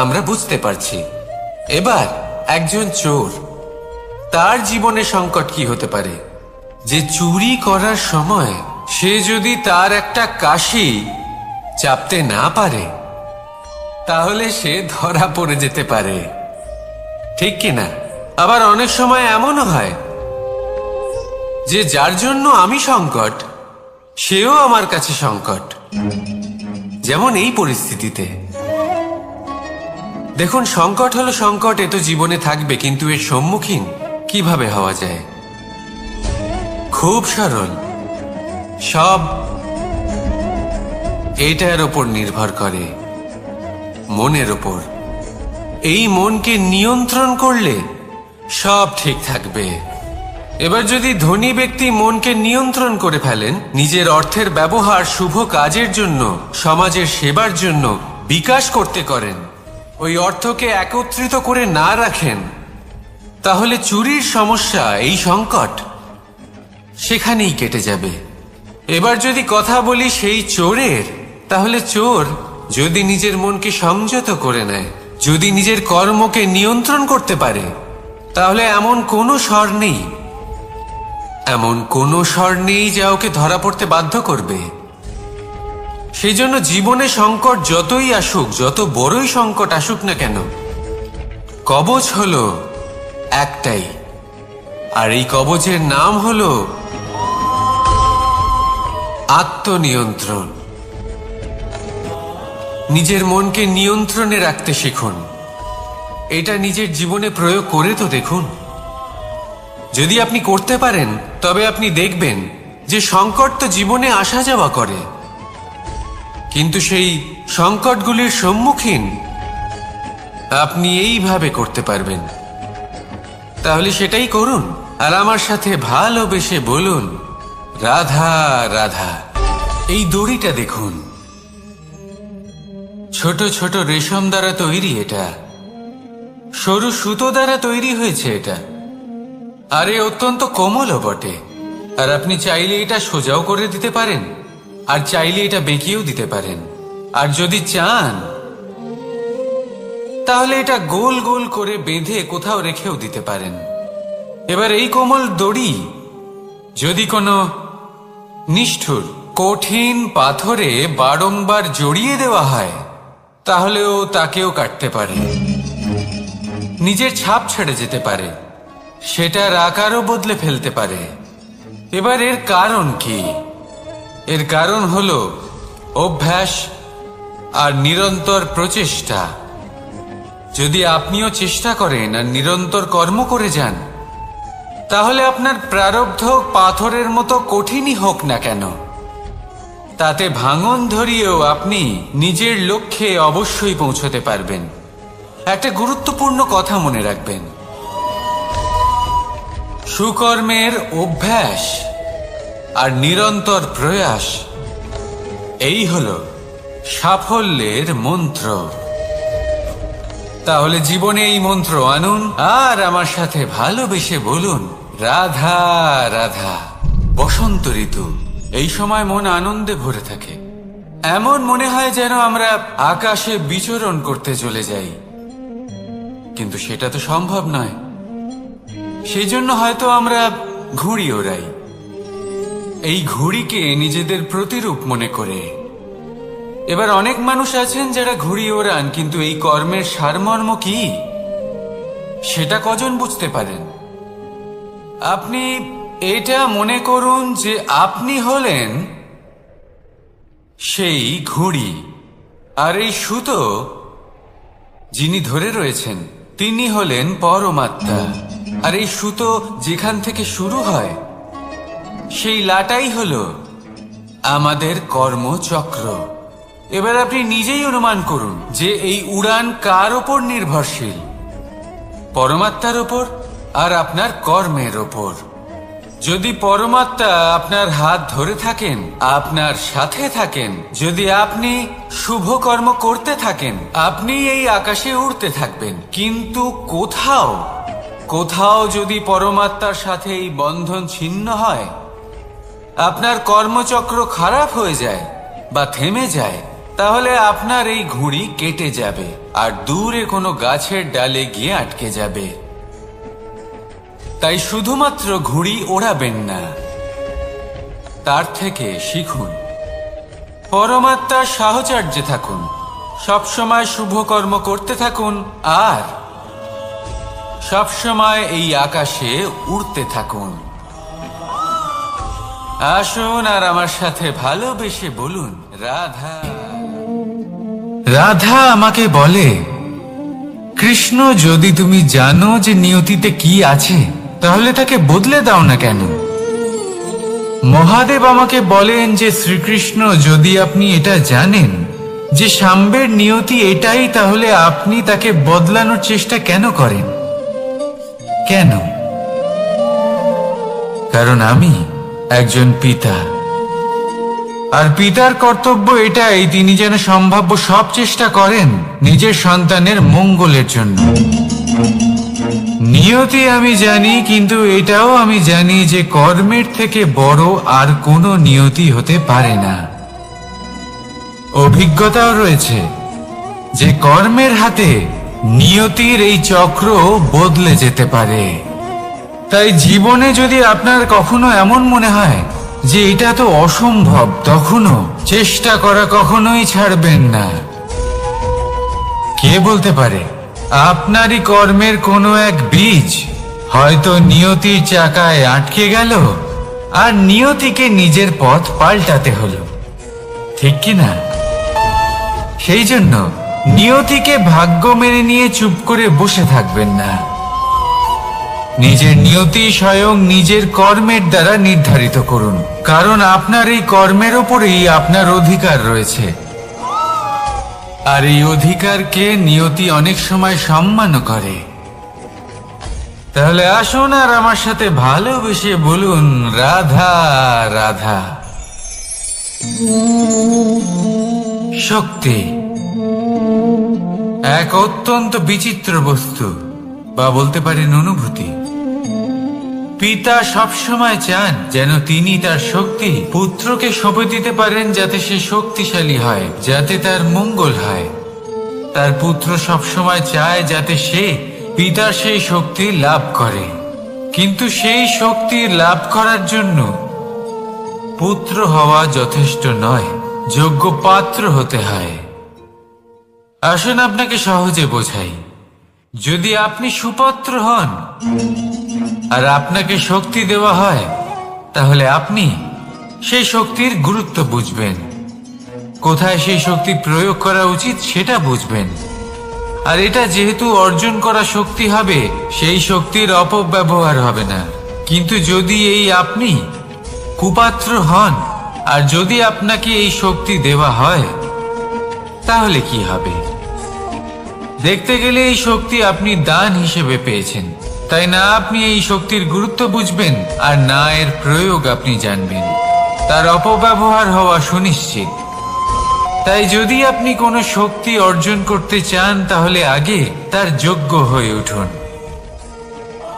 আমরা বুঝতে পারছি। এবার একজন চোর, তার জীবনে সংকট কি হতে পারে? যে চুরি করার সময় সে যদি তার একটা কাশি চাপতে না পারে, তাহলে সে ধরা পড়ে যেতে পারে, ঠিক কিনা? আবার অনেক সময় এমনও হয় যে যার জন্য আমি সংকট, সেও আমার কাছে সংকট। যেমন এই পরিস্থিতিতে দেখুন, সংকট হলো সংকট, এ তো জীবনে থাকবে, কিন্তু এর সম্মুখীন কিভাবে হওয়া যায়? খুব সরল, সব এটার ওপর নির্ভর করে, মনের ওপর। এই মনকে নিয়ন্ত্রণ করলে সব ঠিক থাকবে। এবার যদি ধনী ব্যক্তি মনকে নিয়ন্ত্রণ করে ফেলেন, নিজের অর্থের ব্যবহার শুভ কাজের জন্য, সমাজের সেবার জন্য বিকাশ করতে করেন, ওই অর্থকে একত্রিত করে না রাখেন, তাহলে চুরির সমস্যা, এই সংকট সেখানেই কেটে যাবে। এবার যদি কথা বলি সেই চোরের, তাহলে চোর যদি নিজের মনকে সংযত করে নেয়, যদি নিজের কর্মকে নিয়ন্ত্রণ করতে পারে, তাহলে এমন কোনো স্বর নেই যা ওকে ধরা পড়তে বাধ্য করবে। সেই জন্য জীবনে সংকট যতই আসুক, যত বড়ই সংকট আসুক না কেন, কবচ হলো একটাই, আর এই কবচের নাম হলো আত্মনিয়ন্ত্রণ। নিজের মনকে নিয়ন্ত্রণে রাখতে শিখুন। এটা নিজের জীবনে প্রয়োগ করে তো দেখুন। যদি আপনি করতে পারেন, তবে আপনি দেখবেন যে সংকট তো জীবনে আসা যাওয়া করে, কিন্তু সেই সংকটগুলির সম্মুখীন আপনি এইভাবে করতে পারবেন। তাহলে সেটাই করুন, আর আমার সাথে ভালোবেসে বলুন, রাধা রাধা। এই দড়িটা দেখুন, ছোট ছোট রেশম দ্বারা তৈরি, এটা সরু সুতো দ্বারা তৈরি হয়েছে এটা, আর এ অত্যন্ত কোমলও বটে। আর আপনি চাইলে এটা সোজাও করে দিতে পারেন, আর চাইলে এটা বেঁকিয়েও দিতে পারেন, আর যদি চান তাহলে এটা গোল গোল করে বেঁধে কোথাও রেখেও দিতে পারেন। এবার এই কোমল দড়ি যদি কোনো নিষ্ঠুর কঠিন পাথরে বারংবার জড়িয়ে দেওয়া হয়, তাহলেও তাকেও কাটতে পারে, নিজের ছাপ ছেড়ে যেতে পারে, সেটার আকারও বদলে ফেলতে পারে। এবার এর কারণ কি? এর কারণ হলো অভ্যাস আর নিরন্তর প্রচেষ্টা। যদি আপনিও চেষ্টা করেন আর নিরন্তর কর্ম করে যান, তাহলে আপনার প্রারব্ধ পাথরের মতো কঠিনই হোক না কেন, তাতে ভাঙন ধরিয়েও আপনি নিজের লক্ষ্যে অবশ্যই পৌঁছতে পারবেন। একটা গুরুত্বপূর্ণ কথা মনে রাখবেন, সুকর্মের অভ্যাস আর নিরন্তর প্রয়াস, এই হলো সাফল্যের মন্ত্র। তাহলে জীবনে এই মন্ত্র আনুন আর আমার সাথে ভালোবেসে বলুন, রাধা রাধা। বসন্ত ঋতু, এই সময় মন আনন্দে ভরে থাকে। এমন মনে হয় যেন আমরা আকাশে বিচরণ করতে চলে যাই, কিন্তু সেটা তো সম্ভব নয়। সেই জন্য হয়তো আমরা ঘুড়ি ওড়াই, এই ঘুড়িকে নিজেদের প্রতিরূপ মনে করে। এবার অনেক মানুষ আছেন যারা ঘুড়ি ওড়ান, কিন্তু এই কর্মের সারমর্ম কি সেটা কজন বুঝতে পারেন? আপনি এটা মনে করুন যে আপনি হলেন সেই ঘুড়ি, আর এই সুতো যিনি ধরে রয়েছেন তিনি হলেন পরমাত্মা। আর এই সুতো যেখান থেকে শুরু হয় সেই লাটাই হলো আমাদের কর্মচক্র। এবার আপনি নিজেই অনুমান করুন যে এই উড়ান কার ওপর নির্ভরশীল, পরমাত্মার ওপর আর আপনার কর্মের ওপর। যদি পরমাত্মা আপনার হাত ধরে থাকেন, আপনার সাথে থাকেন, যদি আপনি শুভ কর্ম করতে থাকেন, আপনি এই আকাশে উড়তে থাকবেন। কিন্তু কোথাও কোথাও যদি পরমাত্মার সাথে এই বন্ধন ছিন্ন হয়, আপনার কর্মচক্র খারাপ হয়ে যায় বা থেমে যায়, তাহলে আপনার এই ঘুড়ি কেটে যাবে আর দূরে কোনো গাছের ডালে গিয়ে আটকে যাবে। তাই শুধুমাত্র ঘুড়ি ওড়াবেন না, তার থেকে শিখুন, পরমাত্মার সাহচর্যে থাকুন, সবসময় শুভ কর্ম করতে থাকুন আর সবসময় এই আকাশে উড়তে থাকুন। আসুন আর আমার সাথে ভালোবেসে বলুন, রাধা। রাধা আমাকে বলে, কৃষ্ণ, যদি তুমি জানো যে নিয়তিতে কি আছে, তাহলে তাকে বদলে দাও না কেন? মহাদেব আমাকে বলেন যে শ্রীকৃষ্ণ, যদি আপনি এটা জানেন যে সাম্বের নিয়তি এটাই, তাহলে আপনি তাকে বদলানোর চেষ্টা কেন করেন? কেন? কারণ আমি একজন পিতা, আর পিতার কর্তব্য এটাই, তিনি যেন সম্ভাব্য সব চেষ্টা করেন নিজের সন্তানের মঙ্গলের জন্য। নিয়তি আমি জানি, কিন্তু এটাও আমি জানি যে কর্মের থেকে বড় আর কোনো নিয়তি হতে পারে না। অভিজ্ঞতাও রয়েছে যে কর্মের হাতে নিয়তির এই চক্র বদলে যেতে পারে। তাই জীবনে যদি আপনার কখনো এমন মনে হয় যে এটা তো অসম্ভব, তখনও চেষ্টা করা কখনোই ছাড়বেন না। কে বলতে পারে আপনারই কর্মের কোনো এক বীজ হয়তো নিয়তির চাকায় আটকে গেল আর নিয়তিকে নিজের পথ পাল্টাতে হলো, ঠিক কি না? সেই জন্য নিয়তিকে ভাগ্য মেনে নিয়ে চুপ করে বসে থাকবেন না। নিজের নিয়তি স্বয়ং নিজের কর্মের দ্বারা নির্ধারিত করুন, কারণ আপনার এই কর্মের ওপরেই আপনার অধিকার রয়েছে। আর এই অধিকারকে নিয়তি অনেক সময় সম্মানও করে। তাহলে আসুন আর আমার সাথে ভালোবেসে বলুন, রাধা রাধা। শক্তি এক অত্যন্ত বিচিত্র বস্তু, বা বলতে পারেন অনুভূতি। পিতা সবসময় চান যেন তিনি তার শক্তি পুত্রকে সঁপে দিতে পারেন, যাতে সে শক্তিশালী হয়, যাতে তার মঙ্গল হয়। তার পুত্র সবসময় চায় যাতে সে পিতার সেই শক্তি লাভ করে, কিন্তু সেই শক্তি লাভ করার জন্য পুত্র হওয়া যথেষ্ট নয়, যোগ্য পাত্র হতে হয়। আসুন আপনাকে সহজে বোঝাই। যদি আপনি সুপাত্র হন আর আপনাকে শক্তি দেওয়া হয়, তাহলে আপনি সেই শক্তির গুরুত্ব বুঝবেন, কোথায় সেই শক্তি প্রয়োগ করা উচিত সেটা বুঝবেন। আর এটা যেহেতু অর্জন করা শক্তি হবে, সেই শক্তির অপব্যবহার হবে না। কিন্তু যদি এই আপনি কুপাত্র হন আর যদি আপনাকে এই শক্তি দেওয়া হয়, তাহলে কি হবে? দেখতে গেলে এই শক্তি আপনি দান হিসেবে পেয়েছেন, তাই না আপনি এই শক্তির গুরুত্ব বুঝবেন, আর না এর প্রয়োগ আপনি জানবেন। তার অপব্যবহার হওয়া সুনিশ্চিত। তাই যদি আপনি কোনো শক্তি অর্জন করতে চান, তাহলে আগে তার যোগ্য হয়ে উঠুন।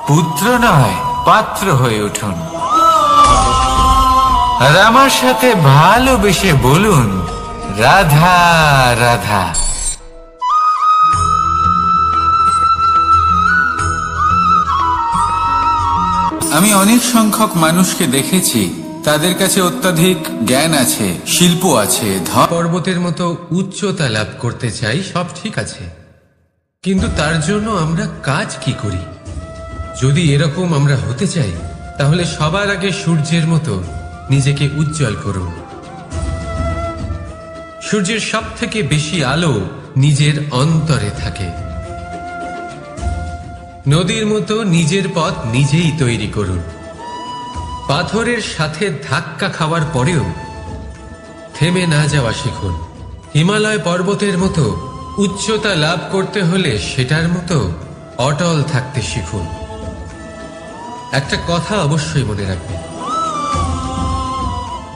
পুত্র নয়, পাত্র হয়ে উঠুন। আর আমার সাথে ভালোবেসে বলুন, রাধা রাধা। আমি অনেক সংখ্যক মানুষকে দেখেছি, তাদের কাছে অত্যাধিক জ্ঞান আছে, শিল্প আছে, পর্বতের মতো উচ্চতা লাভ করতে চাই, সব ঠিক আছে, কিন্তু তার জন্য আমরা কাজ কি করি? যদি এরকম আমরা হতে চাই, তাহলে সবার আগে সূর্যের মতো নিজেকে উজ্জ্বল করুন। সূর্যের সব থেকে বেশি আলো নিজের অন্তরে থাকে। নদীর মতো নিজের পথ নিজেই তৈরি করুন। পাথরের সাথে ধাক্কা খাওয়ার পরেও থেমে না যাওয়া শিখুন। হিমালয় পর্বতের মতো উচ্চতা লাভ করতে হলে সেটার মতো অটল থাকতে শিখুন। একটা কথা অবশ্যই মনে রাখবেন,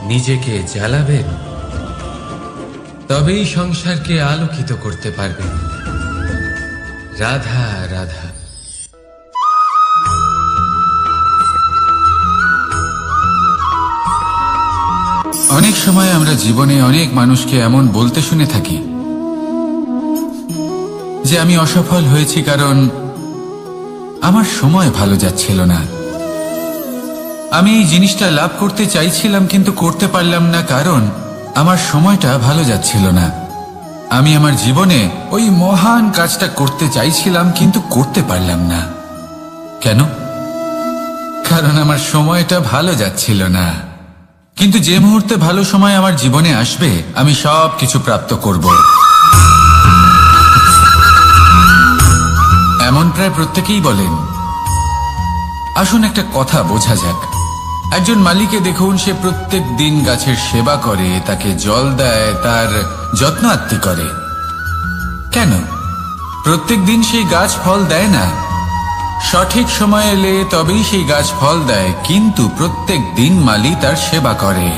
নিজেকে জ্বালাবেন, তবেই সংসারকে আলোকিত করতে পারবেন। রাধা রাধা। অনেক সময় আমরা জীবনে অনেক মানুষকে এমন বলতে শুনে থাকি যে আমি অসফল হয়েছি কারণ আমার সময় ভালো যাচ্ছিল না। আমি এই জিনিসটা লাভ করতে চাইছিলাম কিন্তু করতে পারলাম না কারণ আমার সময়টা ভালো যাচ্ছিল না। আমি আমার জীবনে ওই মহান কাজটা করতে চাইছিলাম কিন্তু করতে পারলাম না। কেন? কারণ আমার সময়টা ভালো যাচ্ছিল না। কিন্তু যে মুহূর্তে ভালো সময় আমার জীবনে আসবে, আমি সব কিছু প্রাপ্ত করব। এমন প্রায় প্রত্যেকেই বলেন। আসুন একটা কথা বোঝা যাক। একজন মালিকে দেখুন, সে প্রত্যেক দিন গাছের সেবা করে, তাকে জল দেয়, তার যত্ন আত্তি করে। কেন? প্রত্যেক দিন সেই গাছ ফল দেয় না। সঠিক সময় এলে তবেই সেই গাছ ফল দেয়, কিন্তু প্রত্যেক দিন মালি তার সেবা করে,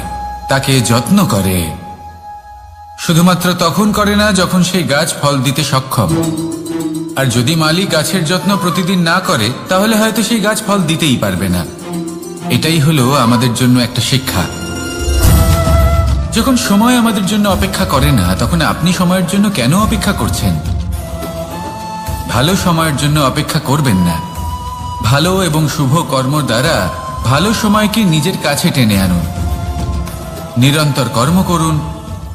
তাকে যত্ন করে। শুধুমাত্র তখন করে না যখন সেই গাছ ফল দিতে সক্ষম। আর যদি মালি গাছের যত্ন প্রতিদিন না করে, তাহলে হয়তো সেই গাছ ফল দিতেই পারবে না। এটাই হলো আমাদের জন্য একটা শিক্ষা। যখন সময় আমাদের জন্য অপেক্ষা করে না, তখন আপনি সময়ের জন্য কেন অপেক্ষা করছেন? ভালো সময়ের জন্য অপেক্ষা করবেন না। ভালো এবং শুভ কর্ম দ্বারা ভালো সময়কে নিজের কাছে টেনে আনুন। নিরন্তর কর্ম করুন,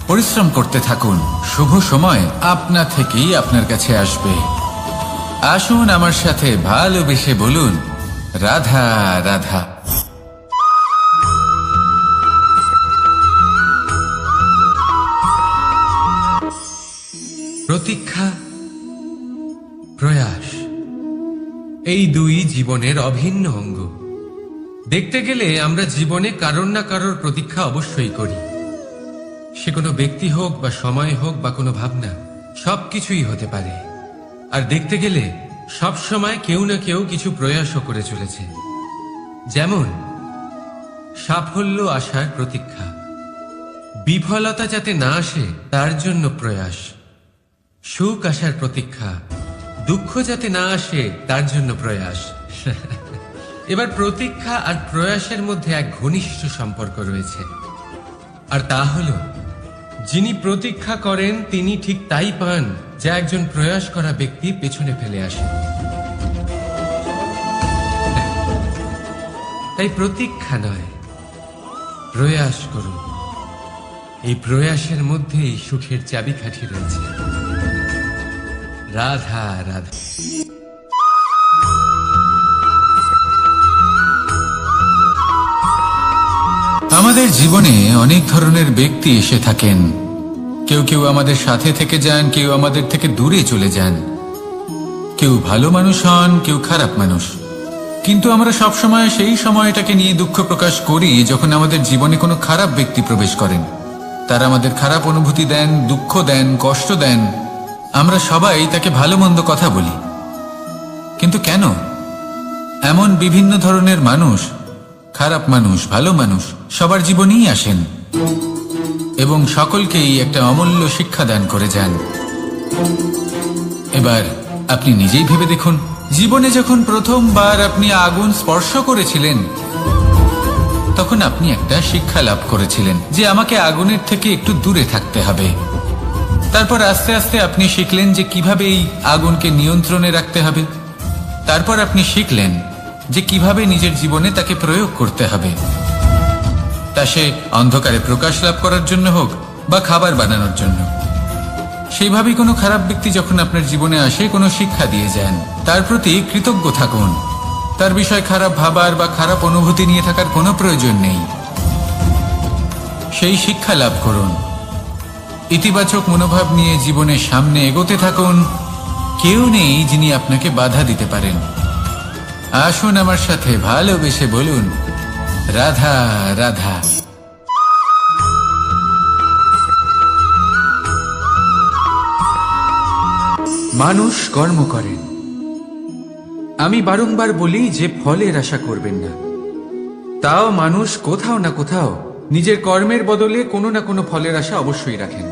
পরিশ্রম করতে থাকুন। শুভ সময় আপনা থেকেই আপনার কাছে আসবে। আসুন আমার সাথে ভালোবেসে বলুন, রাধা রাধা। প্রতীক্ষা, প্রয়াস, এই দুই জীবনের অভিন্ন অঙ্গ। দেখতে গেলে আমরা জীবনে কারোর না কারোর প্রতীক্ষা অবশ্যই করি। সে কোনো ব্যক্তি হোক বা সময় হোক বা কোনো ভাবনা, সবকিছুই হতে পারে। আর দেখতে গেলে সব সময় কেউ না কেউ কিছু প্রয়াসও করে চলেছে। যেমন সাফল্য আসার প্রতীক্ষা, বিফলতা যাতে না আসে তার জন্য প্রয়াস। সুখ আসার প্রতীক্ষা, দুঃখ যাতে না আসে তার জন্য প্রয়াস। এবার প্রতীক্ষা আর প্রয়াসের মধ্যে এক ঘনিষ্ঠ সম্পর্ক রয়েছে, আর তা হল যিনি প্রতীক্ষা করেন তিনি ঠিক তাই পান যা একজন প্রয়াস করা ব্যক্তি পেছনে ফেলে আসে। তাই প্রতীক্ষা নয়, প্রয়াস করুন। এই প্রয়াসের মধ্যেই সুখের চাবিকাঠি রয়েছে। রাধা রাধা। আমাদের জীবনে অনেক ধরনের ব্যক্তি এসে থাকেন। কেউ কেউ আমাদের সাথে থেকে যান, কেউ আমাদের থেকে দূরে চলে যান। কেউ ভালো মানুষ হন, কেউ খারাপ মানুষ। কিন্তু আমরা সবসময় সেই সময়টাকে নিয়ে দুঃখ প্রকাশ করি যখন আমাদের জীবনে কোনো খারাপ ব্যক্তি প্রবেশ করেন। তারা আমাদের খারাপ অনুভূতি দেন, দুঃখ দেন, কষ্ট দেন। আমরা সবাই তাকে ভালো মন্দ কথা বলি। কিন্তু কেন? এমন বিভিন্ন ধরনের মানুষ, খারাপ মানুষ, ভালো মানুষ সবার জীবনেই আসেন এবং সকলকেই একটা অমূল্য শিক্ষা দান করে যান। এবার আপনি নিজেই ভেবে দেখুন, জীবনে যখন প্রথমবার আপনি আগুন স্পর্শ করেছিলেন তখন আপনি একটা শিক্ষা লাভ করেছিলেন যে আমাকে আগুনের থেকে একটু দূরে থাকতে হবে। তারপর আস্তে আস্তে আপনি শিখলেন যে কিভাবে এই আগুনকে নিয়ন্ত্রণে রাখতে হবে। তারপর আপনি শিখলেন যে কিভাবে নিজের জীবনে তাকে প্রয়োগ করতে হবে, তা সে অন্ধকারে প্রকাশ লাভ করার জন্য হোক বা খাবার বানানোর জন্য। সেইভাবেই কোনো খারাপ ব্যক্তি যখন আপনার জীবনে আসে কোনো শিক্ষা দিয়ে যান, তার প্রতি কৃতজ্ঞ থাকুন। তার বিষয় খারাপ ভাবার বা খারাপ অনুভূতি নিয়ে থাকার কোনো প্রয়োজন নেই। সেই শিক্ষা লাভ করুন, ইতিবাচক মনোভাব নিয়ে জীবনের সামনে এগোতে থাকুন। কেউ নেই যিনি আপনাকে বাধা দিতে পারেন। আসুন আমার সাথে ভালোবেসে বলুন, রাধা রাধা। মানুষ কর্ম করেন। আমি বারংবার বলি যে ফলের আশা করবেন না। তাও মানুষ কোথাও না কোথাও নিজের কর্মের বদলে কোনো না কোনো ফলের আশা অবশ্যই রাখেন।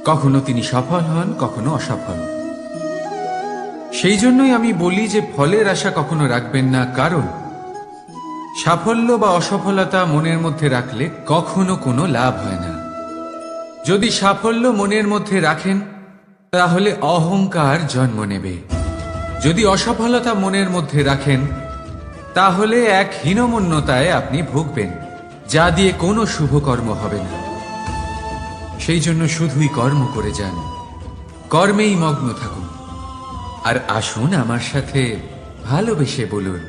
কখনো তিনি সফল হন, কখনো অসফল। সেই জন্যই আমি বলি যে ফলের আশা কখনো রাখবেন না, কারণ সাফল্য বা অসফলতা মনের মধ্যে রাখলে কখনো কোনো লাভ হয় না। যদি সাফল্য মনের মধ্যে রাখেন তাহলে অহংকার জন্ম নেবে। যদি অসফলতা মনের মধ্যে রাখেন তাহলে এক হীনমন্যতায় আপনি ভুগবেন, যা দিয়ে কোনো শুভকর্ম হবে না। সেই জন্য শুধুই কর্ম করে যান, কর্মেই মগ্ন থাকুন। আর আসুন আমার সাথে ভালোবেসে বলুন,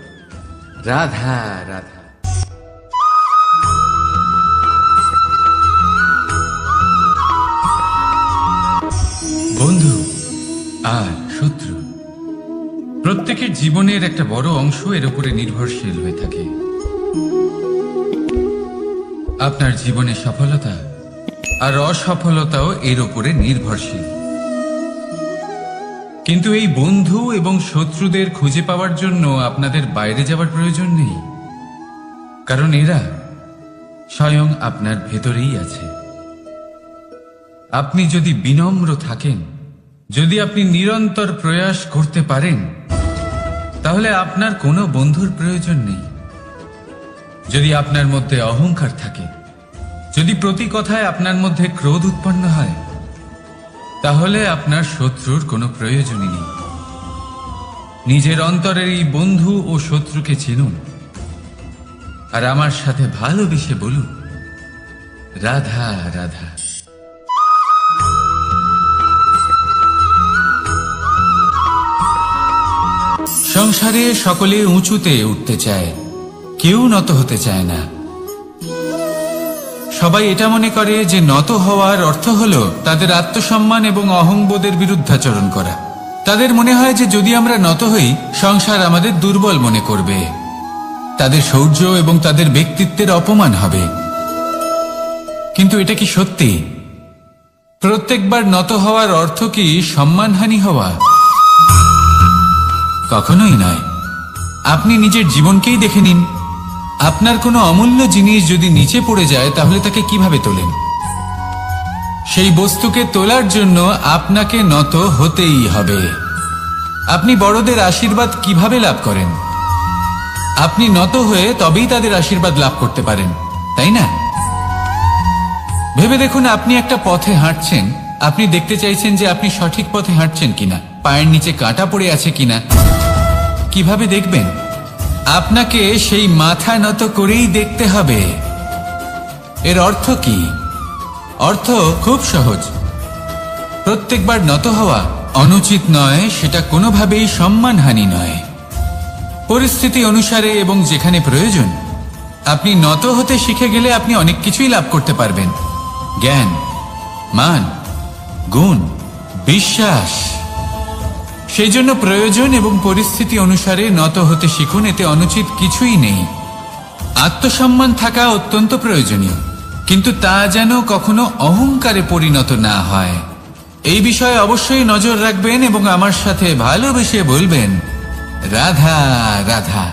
রাধা রাধা। বন্ধু আর শত্রু প্রত্যেকের জীবনের একটা বড় অংশ এর উপরে নির্ভরশীল হয়ে থাকে। আপনার জীবনের সফলতা আর অসফলতাও এর উপরে নির্ভরশীল। কিন্তু এই বন্ধু এবং শত্রুদের খুঁজে পাওয়ার জন্য আপনাদের বাইরে যাওয়ার প্রয়োজন নেই, কারণ এরা স্বয়ং আপনার ভেতরেই আছে। আপনি যদি বিনম্র থাকেন, যদি আপনি নিরন্তর প্রয়াস করতে পারেন, তাহলে আপনার কোনো বন্ধুর প্রয়োজন নেই। যদি আপনার মধ্যে অহংকার থাকে, যদি প্রতি কথায় আপনার মধ্যে ক্রোধ উৎপন্ন হয়, তাহলে আপনার শত্রুর কোনো প্রয়োজনই নেই। নিজের অন্তরের এই বন্ধু ও শত্রুকে চিনুন আর আমার সাথে ভালোবেসে বলুন, রাধা রাধা। সংসারে সকলে উঁচুতে উঠতে চায়, কেউ নত হতে চায় না। সবাই এটা মনে করে যে নত হওয়ার অর্থ হলো তাদের আত্মসম্মান এবং অহংবোধের বিরুদ্ধাচরণ করা। তাদের মনে হয় যে যদি আমরা নত হই, সংসার আমাদের দুর্বল মনে করবে, তাদের শৌর্য এবং তাদের ব্যক্তিত্বের অপমান হবে। কিন্তু এটা কি সত্যি? প্রত্যেকবার নত হওয়ার অর্থ কি সম্মানহানি হওয়া? কখনোই নয়। আপনি নিজের জীবনকেই দেখে নিন। আপনার কোনো অমূল্য জিনিস যদি নিচে পড়ে যায় তাহলে তাকে কিভাবে তোলেন? সেই বস্তুকে তোলার জন্য আপনাকে নত হতেই হবে। আপনি বড়দের আশীর্বাদ কিভাবে লাভ করেন? আপনি নত হয়ে তবেই তাদের আশীর্বাদ লাভ করতে পারেন, তাই না? ভেবে দেখুন, আপনি একটা পথে হাঁটছেন, আপনি দেখতে চাইছেন যে আপনি সঠিক পথে হাঁটছেন কিনা, পায়ের নিচে কাঁটা পড়ে আছে কিনা। কিভাবে দেখবেন? আপনাকে সেই মাথা নত করেই দেখতে হবে। এর অর্থ কি? অর্থ খুব সহজ। প্রত্যেকবার নত হওয়া অনুচিত নয়, সেটা কোনোভাবেই সম্মানহানি নয়। পরিস্থিতি অনুসারে এবং যেখানে প্রয়োজন আপনি নত হতে শিখে গেলে আপনি অনেক কিছুই লাভ করতে পারবেন। জ্ঞান, মান, গুণ, বিশ্বাস। সেই জন্য প্রয়োজন এবং পরিস্থিতি অনুসারে নত হতে শিখুন, এতে অনুচিত কিছুই নেই। আত্মসম্মান থাকা অত্যন্ত প্রয়োজনীয়, কিন্তু তা যেন কখনো অহংকারে পরিণত না হয়। এই বিষয়ে অবশ্যই নজর রাখবেন এবং আমার সাথে ভালোবেসে বলবেন, রাধা রাধা।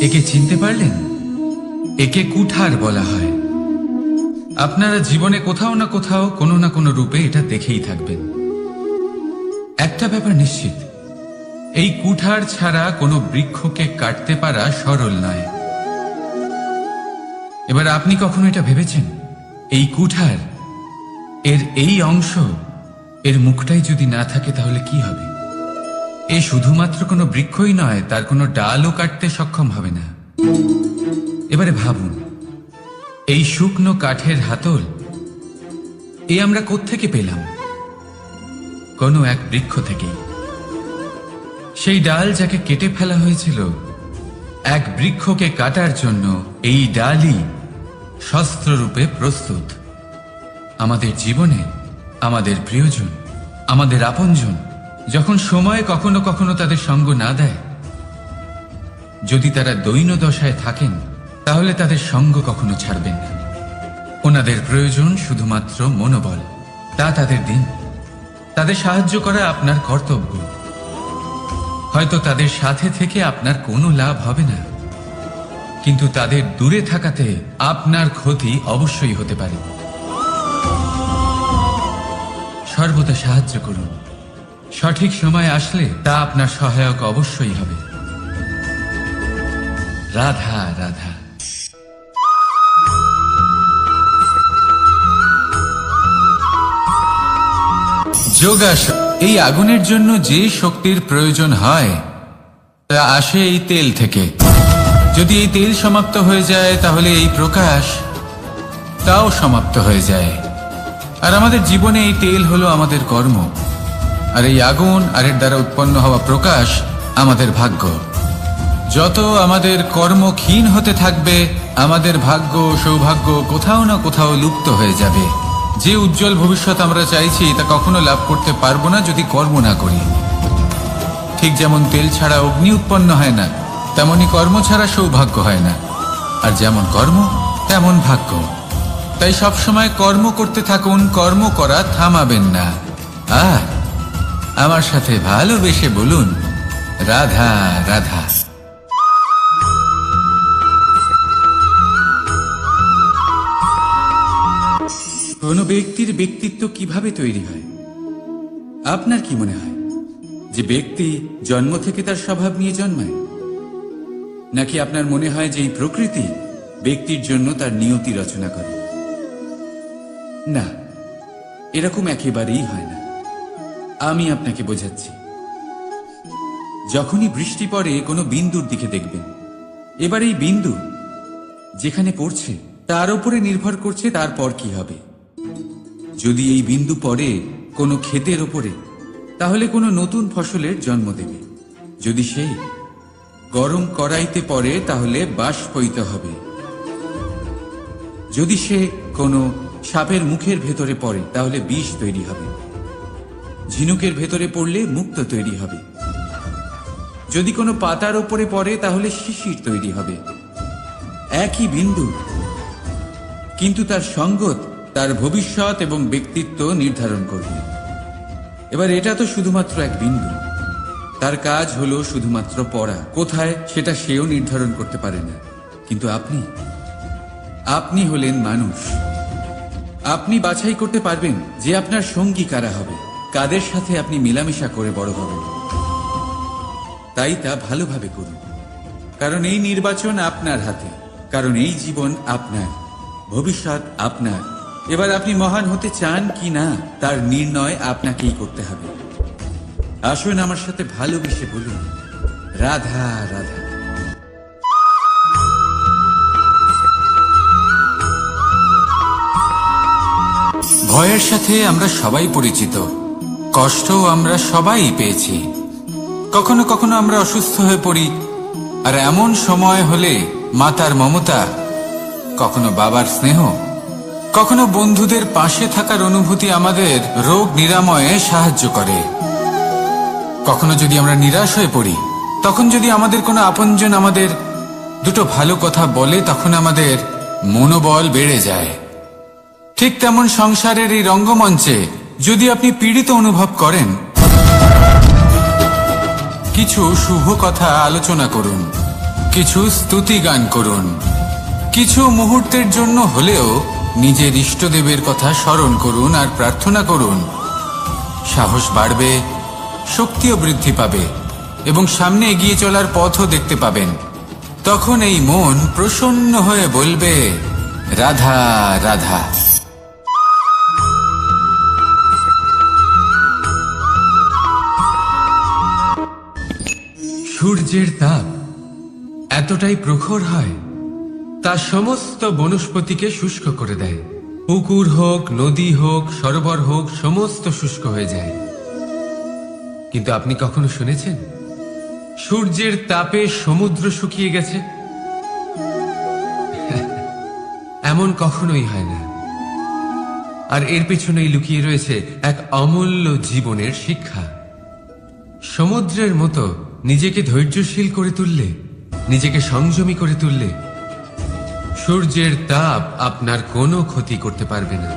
একে চিনতে পারলেন? একে কুঠার বলা হয়। আপনারা জীবনে কোথাও না কোথাও কোনো না কোনো রূপে এটা দেখেই থাকবেন। একটা ব্যাপার নিশ্চিত, এই কুঠার ছাড়া কোনো বৃক্ষকে কাটতে পারা সরল নয়। এবার আপনি কখনো এটা ভেবেছেন, এই কুঠার, এর এই অংশ, এর মুখটাই যদি না থাকে তাহলে কি হবে? এ শুধুমাত্র কোনো বৃক্ষই নয়, তার কোনো ডালও কাটতে সক্ষম হবে না। এবারে ভাবুন, এই শুকনো কাঠের হাতল এ আমরা কোত্থেকে পেলাম? কোনো এক বৃক্ষ থেকেই। সেই ডাল যাকে কেটে ফেলা হয়েছিল এক বৃক্ষকে কাটার জন্য, এই ডালই শস্ত্ররূপে প্রস্তুত। আমাদের জীবনে আমাদের প্রিয়জন, আমাদের আপনজন যখন সময় কখনো কখনো তাদের সঙ্গ না দেয়, যদি তারা দৈন্য দশায় থাকেন তাহলে তাদের সঙ্গ কখনো ছাড়বেন না। ওনাদের প্রয়োজন শুধুমাত্র মনোবল। তা তাদের দিন, তাদের সাহায্য করা আপনার কর্তব্য। হয়তো তাদের সাথে থেকে আপনার কোনো লাভ হবে না, কিন্তু তাদের দূরে থাকাতে আপনার ক্ষতি অবশ্যই হতে পারে। সর্বদা সাহায্য করুন, সঠিক সময় আসলে তা আপনার সহায়ক অবশ্যই হবে। রাধা রাধা। যোগাসন। এই আগুনের জন্য যে শক্তির প্রয়োজন হয় তা আসে এই তেল থেকে। যদি এই তেল সমাপ্ত হয়ে যায় তাহলে এই প্রকাশ তাও সমাপ্ত হয়ে যায়। আর আমাদের জীবনে এই তেল হলো আমাদের কর্ম, আর এই আগুন আর এর দ্বারা উৎপন্ন হওয়া প্রকাশ আমাদের ভাগ্য। যত আমাদের কর্ম ক্ষীণ হতে থাকবে, আমাদের ভাগ্য সৌভাগ্য কোথাও না কোথাও লুপ্ত হয়ে যাবে। যে উজ্জ্বল ভবিষ্যৎ আমরা চাইছি তা কখনো লাভ করতে পারবো না যদি কর্ম না করি। ঠিক যেমন তেল ছাড়া অগ্নি উৎপন্ন হয় না, তেমনি কর্ম ছাড়া সৌভাগ্য হয় না। আর যেমন কর্ম তেমন ভাগ্য। তাই সবসময় কর্ম করতে থাকুন, কর্ম করা থামাবেন না। আর আমার সাথে ভালোবেসে বলুন, রাধা রাধা। কোনো ব্যক্তির ব্যক্তিত্ব কিভাবে তৈরি হয়? আপনার কি মনে হয় যে ব্যক্তি জন্ম থেকে তার স্বভাব নিয়ে জন্মায়, নাকি আপনার মনে হয় যে এই প্রকৃতি ব্যক্তির জন্য তার নিয়তি রচনা করে? না, এরকম একেবারেই হয় না। আমি আপনাকে বোঝাচ্ছি। যখনই বৃষ্টি পড়ে কোনো বিন্দুর দিকে দেখবেন। এবার এই বিন্দু যেখানে পড়ছে তার উপরে নির্ভর করছে তারপর কি হবে। যদি এই বিন্দু পড়ে কোনো ক্ষেতের ওপরে, তাহলে কোনো নতুন ফসলের জন্ম দেবে। যদি সেই গরম কড়াইতে পড়ে তাহলে বাষ্পীত হবে। যদি সে কোনো সাপের মুখের ভেতরে পড়ে তাহলে বিষ তৈরি হবে। ঝিনুকের ভেতরে পড়লে মুক্ত তৈরি হবে। যদি কোনো পাতার ওপরে পড়ে তাহলে শিশির তৈরি হবে। একই বিন্দু, কিন্তু তার সঙ্গত তার ভবিষ্যৎ এবং ব্যক্তিত্ব নির্ধারণ করবে। এবার এটা তো শুধুমাত্র এক বিন্দু, তার কাজ হলো শুধুমাত্র পড়া। কোথায় সেটা সেও নির্ধারণ করতে পারে না। কিন্তু আপনি হলেন মানুষ। আপনি বাছাই করতে পারবেন যে আপনার সঙ্গী কারা হবে, কাদের সাথে আপনি মেলামেশা করে বড় হবেন। তাই তা ভালোভাবে করুন, কারণ এই নির্বাচন আপনার হাতে, কারণ এই জীবন আপনার, ভবিষ্যৎ আপনার। এবার আপনি মহান হতে চান কি না তার নির্ণয় আপনাকেই করতে হবে। আসুন আমার সাথে ভালোবেসে বলুন, রাধা রাধা। ভয়ের সাথে আমরা সবাই পরিচিত, কষ্টও আমরা সবাই পেয়েছি। কখনো কখনো আমরা অসুস্থ হয়ে পড়ি, আর এমন সময় হলে মাতার মমতা, কখনো বাবার স্নেহ, কখনো বন্ধুদের পাশে থাকার অনুভূতি আমাদের রোগ নিরাময়ে সাহায্য করে। কখনো যদি আমরা নিরাশ হয়ে পড়ি, তখন যদি আমাদের কোনো আপনজন আমাদের দুটো ভালো কথা বলে, তখন আমাদের মনোবল বেড়ে যায়। ঠিক তেমন সংসারের এই রঙ্গমঞ্চে যদি আপনি পীড়িত অনুভব করেন, কিছু শুভ কথা আলোচনা করুন, কিছু স্তুতি গান করুন, কিছু মুহূর্তের জন্য হলেও নিজের ইষ্টদেবের কথা স্মরণ করুন আর প্রার্থনা করুন। সাহস বাড়বে, শক্তিও বৃদ্ধি পাবে এবং সামনে এগিয়ে চলার পথও দেখতে পাবেন। তখন এই মন প্রসন্ন হয়ে বলবে, রাধা রাধা। সূর্যের তাপ এতটাই প্রখর হয়, তা সমস্ত বনস্পতিকে শুষ্ক করে দেয়। পুকুর হোক, নদী হোক, সরোবর হোক, সমস্ত শুষ্ক হয়ে যায়। কিন্তু আপনি কখনো শুনেছেন সূর্যের তাপে সমুদ্র শুকিয়ে গেছে? এমন কখনোই হয় না। আর এর পেছনেই লুকিয়ে রয়েছে এক অমূল্য জীবনের শিক্ষা। সমুদ্রের মতো নিজেকে ধৈর্যশীল করে তুললে, নিজেকে সংযমী করে তুললে, সূর্যের তাপ আপনার কোনো ক্ষতি করতে পারবে না।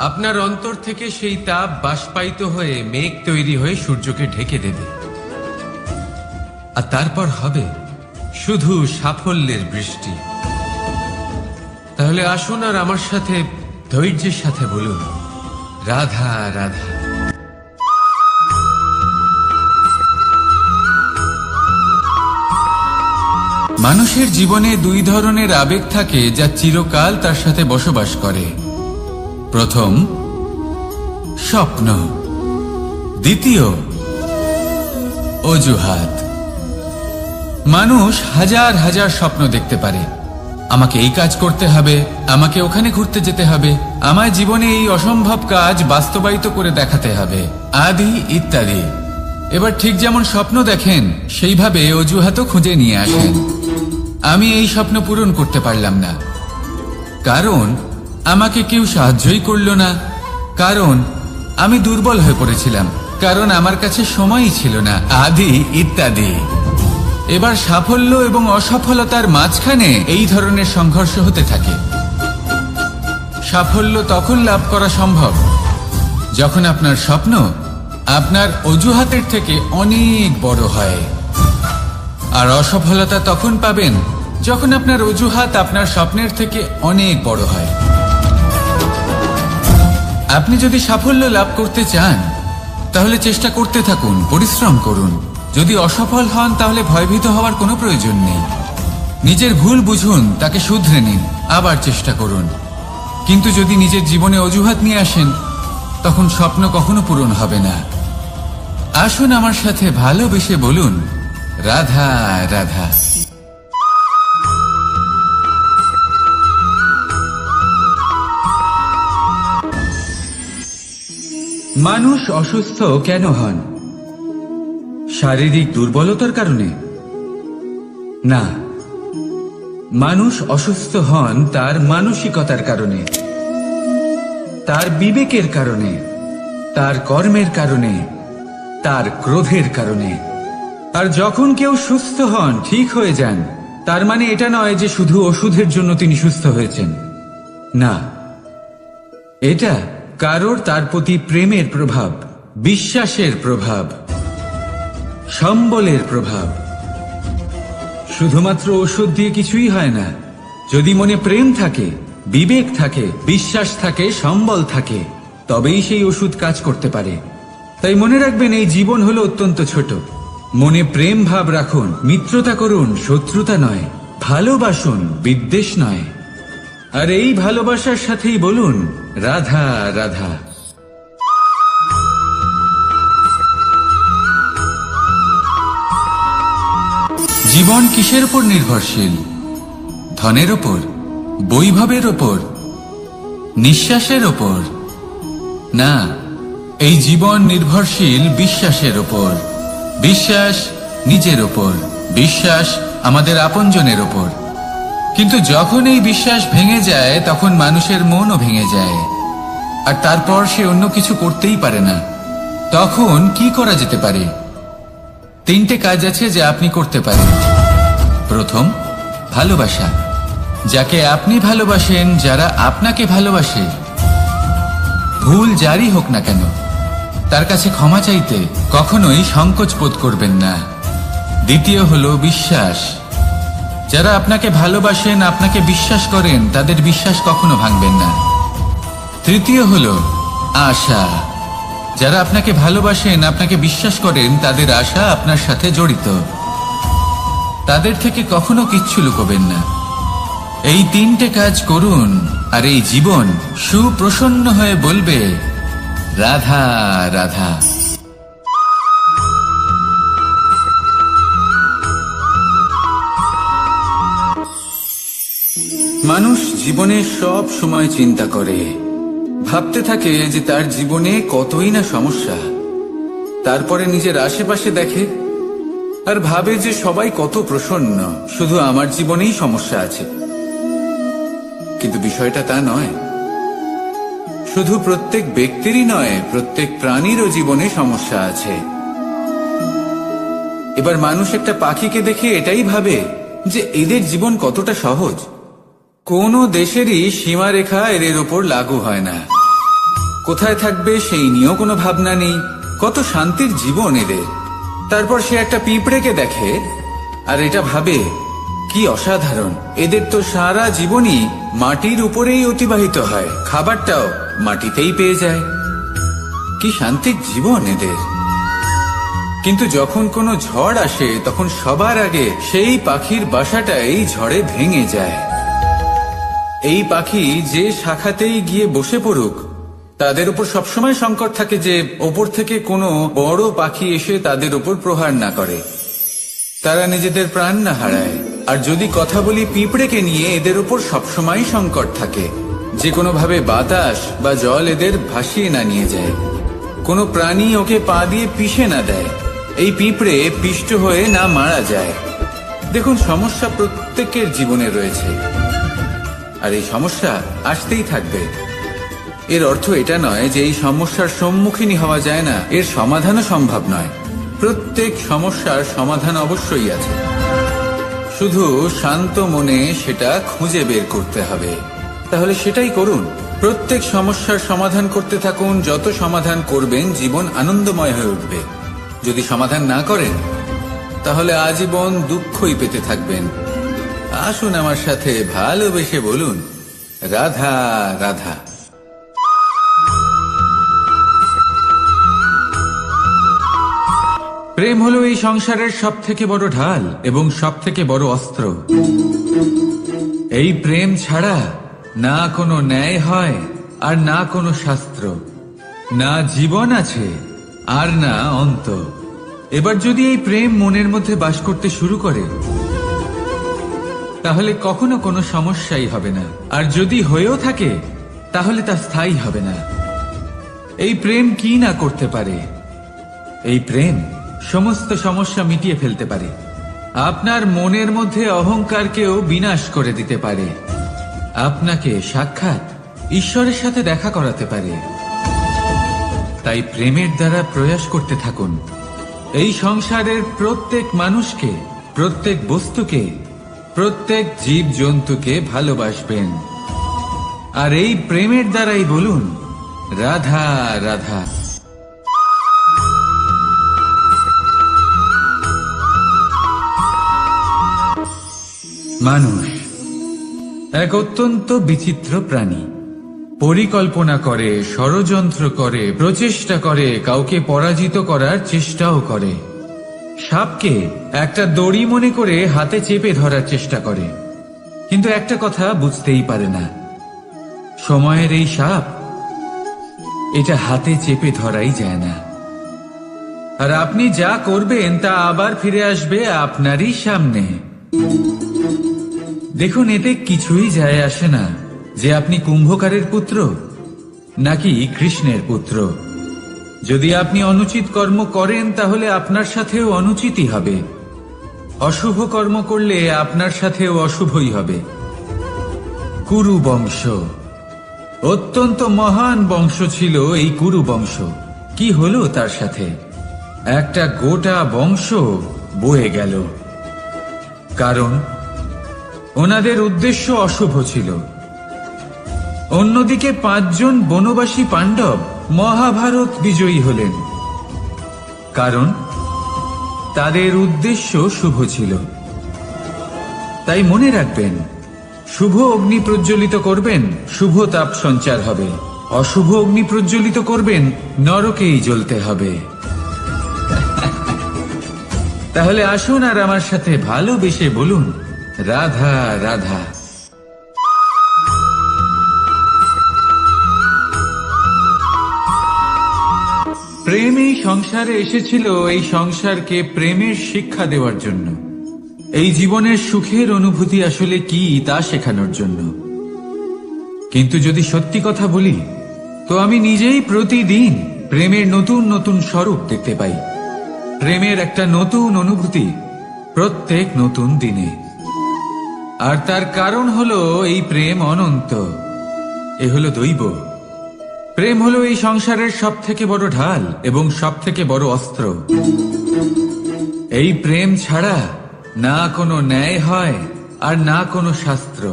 আপনার অন্তর থেকে সেই তাপ বাষ্পায়িত হয়ে মেঘ তৈরি হয়ে সূর্যকে ঢেকে দেবে, আর তারপর হবে শুধু সাফল্যের বৃষ্টি। তাহলে আসুন আর আমার সাথে ধৈর্যের সাথে বলুন, রাধা রাধা। মানুষের জীবনে দুই ধরনের আবেগ থাকে যা চিরকাল তার সাথে বসবাস করে। প্রথম, স্বপ্ন। দ্বিতীয়, অজুহাত। মানুষ হাজার হাজার স্বপ্ন দেখতে পারে। আমাকে এই কাজ করতে হবে, আমাকে ওখানে ঘুরতে যেতে হবে, আমার জীবনে এই অসম্ভব কাজ বাস্তবায়িত করে দেখাতে হবে, আদি ইত্যাদি। এবার ঠিক যেমন স্বপ্ন দেখেন, সেইভাবে অজুহাতও খুঁজে নিয়ে আসেন। আমি এই স্বপ্ন পূরণ করতে পারলাম না, কারণ আমাকে কেউ সাহায্যই করল না, কারণ আমি দুর্বল হয়ে পড়েছিলাম, কারণ আমার কাছে সময়ই ছিল না, আদি ইত্যাদি। এবার সাফল্য এবং অসফলতার মাঝখানে এই ধরনের সংঘর্ষ হতে থাকে। সাফল্য তখন লাভ করা সম্ভব যখন আপনার স্বপ্ন আপনার অজুহাতের থেকে অনেক বড় হয়, আর অসফলতা তখন পাবেন যখন আপনার অজুহাত আপনার স্বপ্নের থেকে অনেক বড় হয়। আপনি যদি সাফল্য লাভ করতে চান, তাহলে চেষ্টা করতে থাকুন, পরিশ্রম করুন। যদি অসফল হন, তাহলে ভয়ভীত হওয়ার কোনো প্রয়োজন নেই। নিজের ভুল বুঝুন, তাকে শুধরে নিন, আবার চেষ্টা করুন। কিন্তু যদি নিজের জীবনে অজুহাত নিয়ে আসেন, তখন স্বপ্ন কখনো পূরণ হবে না। আসুন আমার সাথে ভালোবেসে বলুন, রাধা রাধা। মানুষ অসুস্থ কেন হন? শারীরিক দুর্বলতার কারণে? না, মানুষ অসুস্থ হন তার মানসিকতার কারণে, তার বিবেকের কারণে, তার কর্মের কারণে, তার ক্রোধের কারণে। আর যখন কেউ সুস্থ হন, ঠিক হয়ে যান, তার মানে এটা নয় যে শুধু ওষুধের জন্য তিনি সুস্থ হয়েছেন। না, এটা কারোর তার প্রতি প্রেমের প্রভাব, বিশ্বাসের প্রভাব, সম্বলের প্রভাব। শুধুমাত্র ওষুধ দিয়ে কিছুই হয় না। যদি মনে প্রেম থাকে, বিবেক থাকে, বিশ্বাস থাকে, সম্বল থাকে, তবেই সেই ওষুধ কাজ করতে পারে। তাই মনে রাখবেন, এই জীবন হলো অত্যন্ত ছোট। মনে প্রেম ভাব রাখুন, মিত্রতা করুন, শত্রুতা নয়। ভালোবাসুন, বিদ্বেষ নয়। আর এই ভালোবাসার সাথেই বলুন, রাধা রাধা। জীবন কিসের উপর নির্ভরশীল? ধনের ওপর, বৈভবের ওপর, নিঃশ্বাসের ওপর? না, এই জীবন নির্ভরশীল বিশ্বাসের ওপর। বিশ্বাস নিজের ওপর, বিশ্বাস আমাদের আপনজনের ওপর। কিন্তু যখন এই বিশ্বাস ভেঙে যায়, তখন মানুষের মনও ভেঙে যায়, আর তারপর সে অন্য কিছু করতেই পারে না। তখন কি করা যেতে পারে? 3টে কাজ আছে যা আপনি করতে পারেন। প্রথম, ভালোবাসা। যাকে আপনি ভালোবাসেন, যারা আপনাকে ভালোবাসে, ভুল যারই হোক না কেন, তার কাছে ক্ষমা চাইতে কখনোই সংকোচ বোধ করবেন না। দ্বিতীয় হলো বিশ্বাস। যারা আপনাকে ভালোবাসেন, আপনাকে বিশ্বাস করেন, তাদের বিশ্বাস কখনো ভাঙবেন না। তৃতীয় হলো আশা। যারা আপনাকে ভালোবাসেন, আপনাকে বিশ্বাস করেন, তাদের আশা আপনার সাথে জড়িত। তাদের থেকে কখনো কিচ্ছু লুকোবেন না। এই তিনটে কাজ করুন আর এই জীবন সুপ্রসন্ন হয়ে বলবে, রাধা রাধা। মানুষ জীবনে সব সময় চিন্তা করে, ভাবতে থাকে যে তার জীবনে কতই না সমস্যা। তারপরে নিজের আশেপাশে দেখে আর ভাবে যে সবাই কত প্রসন্ন, শুধু আমার জীবনেই সমস্যা আছে। কিন্তু বিষয়টা তা নয়। শুধু প্রত্যেক ব্যক্তিরই নয়, প্রত্যেক প্রাণীরও জীবনে সমস্যা আছে। এবার মানুষ একটা পাখিকে দেখে এটাই ভাবে যে এদের জীবন কতটা সহজ। কোনো দেশেরই সীমারেখা এদের ওপর লাগু হয় না। কোথায় থাকবে সেই নিয়েও কোনো ভাবনা নেই। কত শান্তির জীবন এদের। তারপর সে একটা পিঁপড়েকে দেখে আর এটা ভাবে, কি অসাধারণ, এদের তো সারা জীবনই মাটির উপরেই অতিবাহিত হয়, খাবারটাও মাটিতেই পেয়ে যায়। কি শান্তির জীবন এদের। কিন্তু যখন কোনো ঝড় আসে, তখন সবার আগে সেই পাখির বাসাটাই ঝড়ে ভেঙে যায়। এই পাখি যে শাখাতেই গিয়ে বসে পড়ুক, তাদের উপর সবসময় সংকট থাকে যে ওপর থেকে কোনো বড় পাখি এসে তাদের উপর প্রহার না করে, তারা নিজেদের প্রাণ না হারায়। আর যদি কথা বলি পিঁপড়েকে নিয়ে, এদের উপর সবসময় সংকট থাকে যে কোনোভাবে বাতাস বা জল এদের ভাসিয়ে না নিয়ে যায়, কোনো প্রাণী ওকে পা দিয়ে পিষে না দেয়, এই পিঁপড়ে পিষ্ট হয়ে না মারা যায়। দেখুন, সমস্যা প্রত্যেকের জীবনে রয়েছে আর এই সমস্যা আসতেই থাকবে। এর অর্থ এটা নয় যে এই সমস্যার সম্মুখীন হওয়া যায় না, এর সমাধানও সম্ভব নয়। প্রত্যেক সমস্যার সমাধান অবশ্যই আছে, শুধু শান্ত মনে সেটা খুঁজে বের করতে হবে। তাহলে সেটাই করুন, প্রত্যেক সমস্যার সমাধান করতে থাকুন। যত সমাধান করবেন, জীবন আনন্দময় হয়ে উঠবে। যদি সমাধান না করেন, তাহলে আজীবন দুঃখই পেতে থাকবেন। আসুন আমার সাথে ভালোবেসে বলুন, রাধা রাধা। প্রেম হলো এই সংসারের সব থেকে বড় ঢাল এবং সব থেকে বড় অস্ত্র। এই প্রেম ছাড়া না কোনো ন্যায় হয় আর না কোনো শাস্ত্র, না জীবন আছে আর না অন্ত। এবার যদি এই প্রেম মনের মধ্যে বাস করতে শুরু করে, তাহলে কখনো কোনো সমস্যাই হবে না। আর যদি হয়েও থাকে, তাহলে তা স্থায়ী হবে না। এই প্রেম কি না করতে পারে? এই প্রেম সমস্ত সমস্যা মিটিয়ে ফেলতে পারে। আপনার মনের মধ্যে অহংকারকেও বিনাশ করে দিতে পারে। আপনাকে সাক্ষাৎ ঈশ্বরের সাথে দেখা করাতে পারে। তাই প্রেমের দ্বারা প্রয়াস করতে থাকুন। এই সংসারের প্রত্যেক মানুষকে, প্রত্যেক বস্তুকে, প্রত্যেক জীব জন্তুকে ভালোবাসবেন। আর এই প্রেমের দ্বারাই বলুন, রাধা রাধা। মানুষ এক অত্যন্ত বিচিত্র প্রাণী। পরিকল্পনা করে, ষড়যন্ত্র করে, প্রচেষ্টা করে, কাউকে পরাজিত করার চেষ্টাও করে। সাপকে একটা দড়ি মনে করে হাতে চেপে ধরার চেষ্টা করে, কিন্তু একটা কথা বুঝতেই পারে না, সময়ের এই সাপ, এটা হাতে চেপে ধরাই যায় না। আর আপনি যা করবেন তা আবার ফিরে আসবে আপনারই সামনে। দেখুন, এতে কিছুই যায় আসে না যে আপনি কুম্ভকারের পুত্র নাকি কৃষ্ণের পুত্র। যদি আপনি অনুচিত কর্ম করেন, তাহলে আপনার সাথেও অনুচিতই হবে। অশুভ কর্ম করলে আপনার সাথেও অশুভই হবে। কুরু বংশ অত্যন্ত মহান বংশ ছিল। এই কুরু বংশ কি হলো তার সাথে? একটা গোটা বংশ বয়ে গেল। কারণ ওনাদের উদ্দেশ্য অশুভ ছিল। অন্যদিকে 5 জন বনবাসী পাণ্ডব মহাভারত বিজয়ী হলেন, কারণ তাদের উদ্দেশ্য শুভ ছিল। তাই মনে রাখবেন, শুভ অগ্নি প্রজ্বলিত করবেন, শুভ তাপ সঞ্চার হবে। অশুভ অগ্নি প্রজ্বলিত করবেন, নরকেই জ্বলতে হবে। তাহলে আসুন আর আমার সাথে ভালোবেসে বলুন, রাধা রাধা। প্রেম এই সংসারে এসেছিল এই সংসারকে প্রেমের শিক্ষা দেওয়ার জন্য, এই জীবনের সুখের অনুভূতি আসলে কি তা শেখানোর জন্য। কিন্তু যদি সত্যি কথা বলি, তো আমি নিজেই প্রতিদিন প্রেমের নতুন নতুন স্বরূপ দেখতে পাই। প্রেমের একটা নতুন অনুভূতি প্রত্যেক নতুন দিনে। আর তার কারণ হলো এই প্রেম অনন্ত, এ হলো দৈব। প্রেম হলো এই সংসারের সব থেকে বড় ঢাল এবং সব থেকে বড় অস্ত্র। এই প্রেম ছাড়া না কোনো ন্যায় হয় আর না কোনো শাস্ত্র,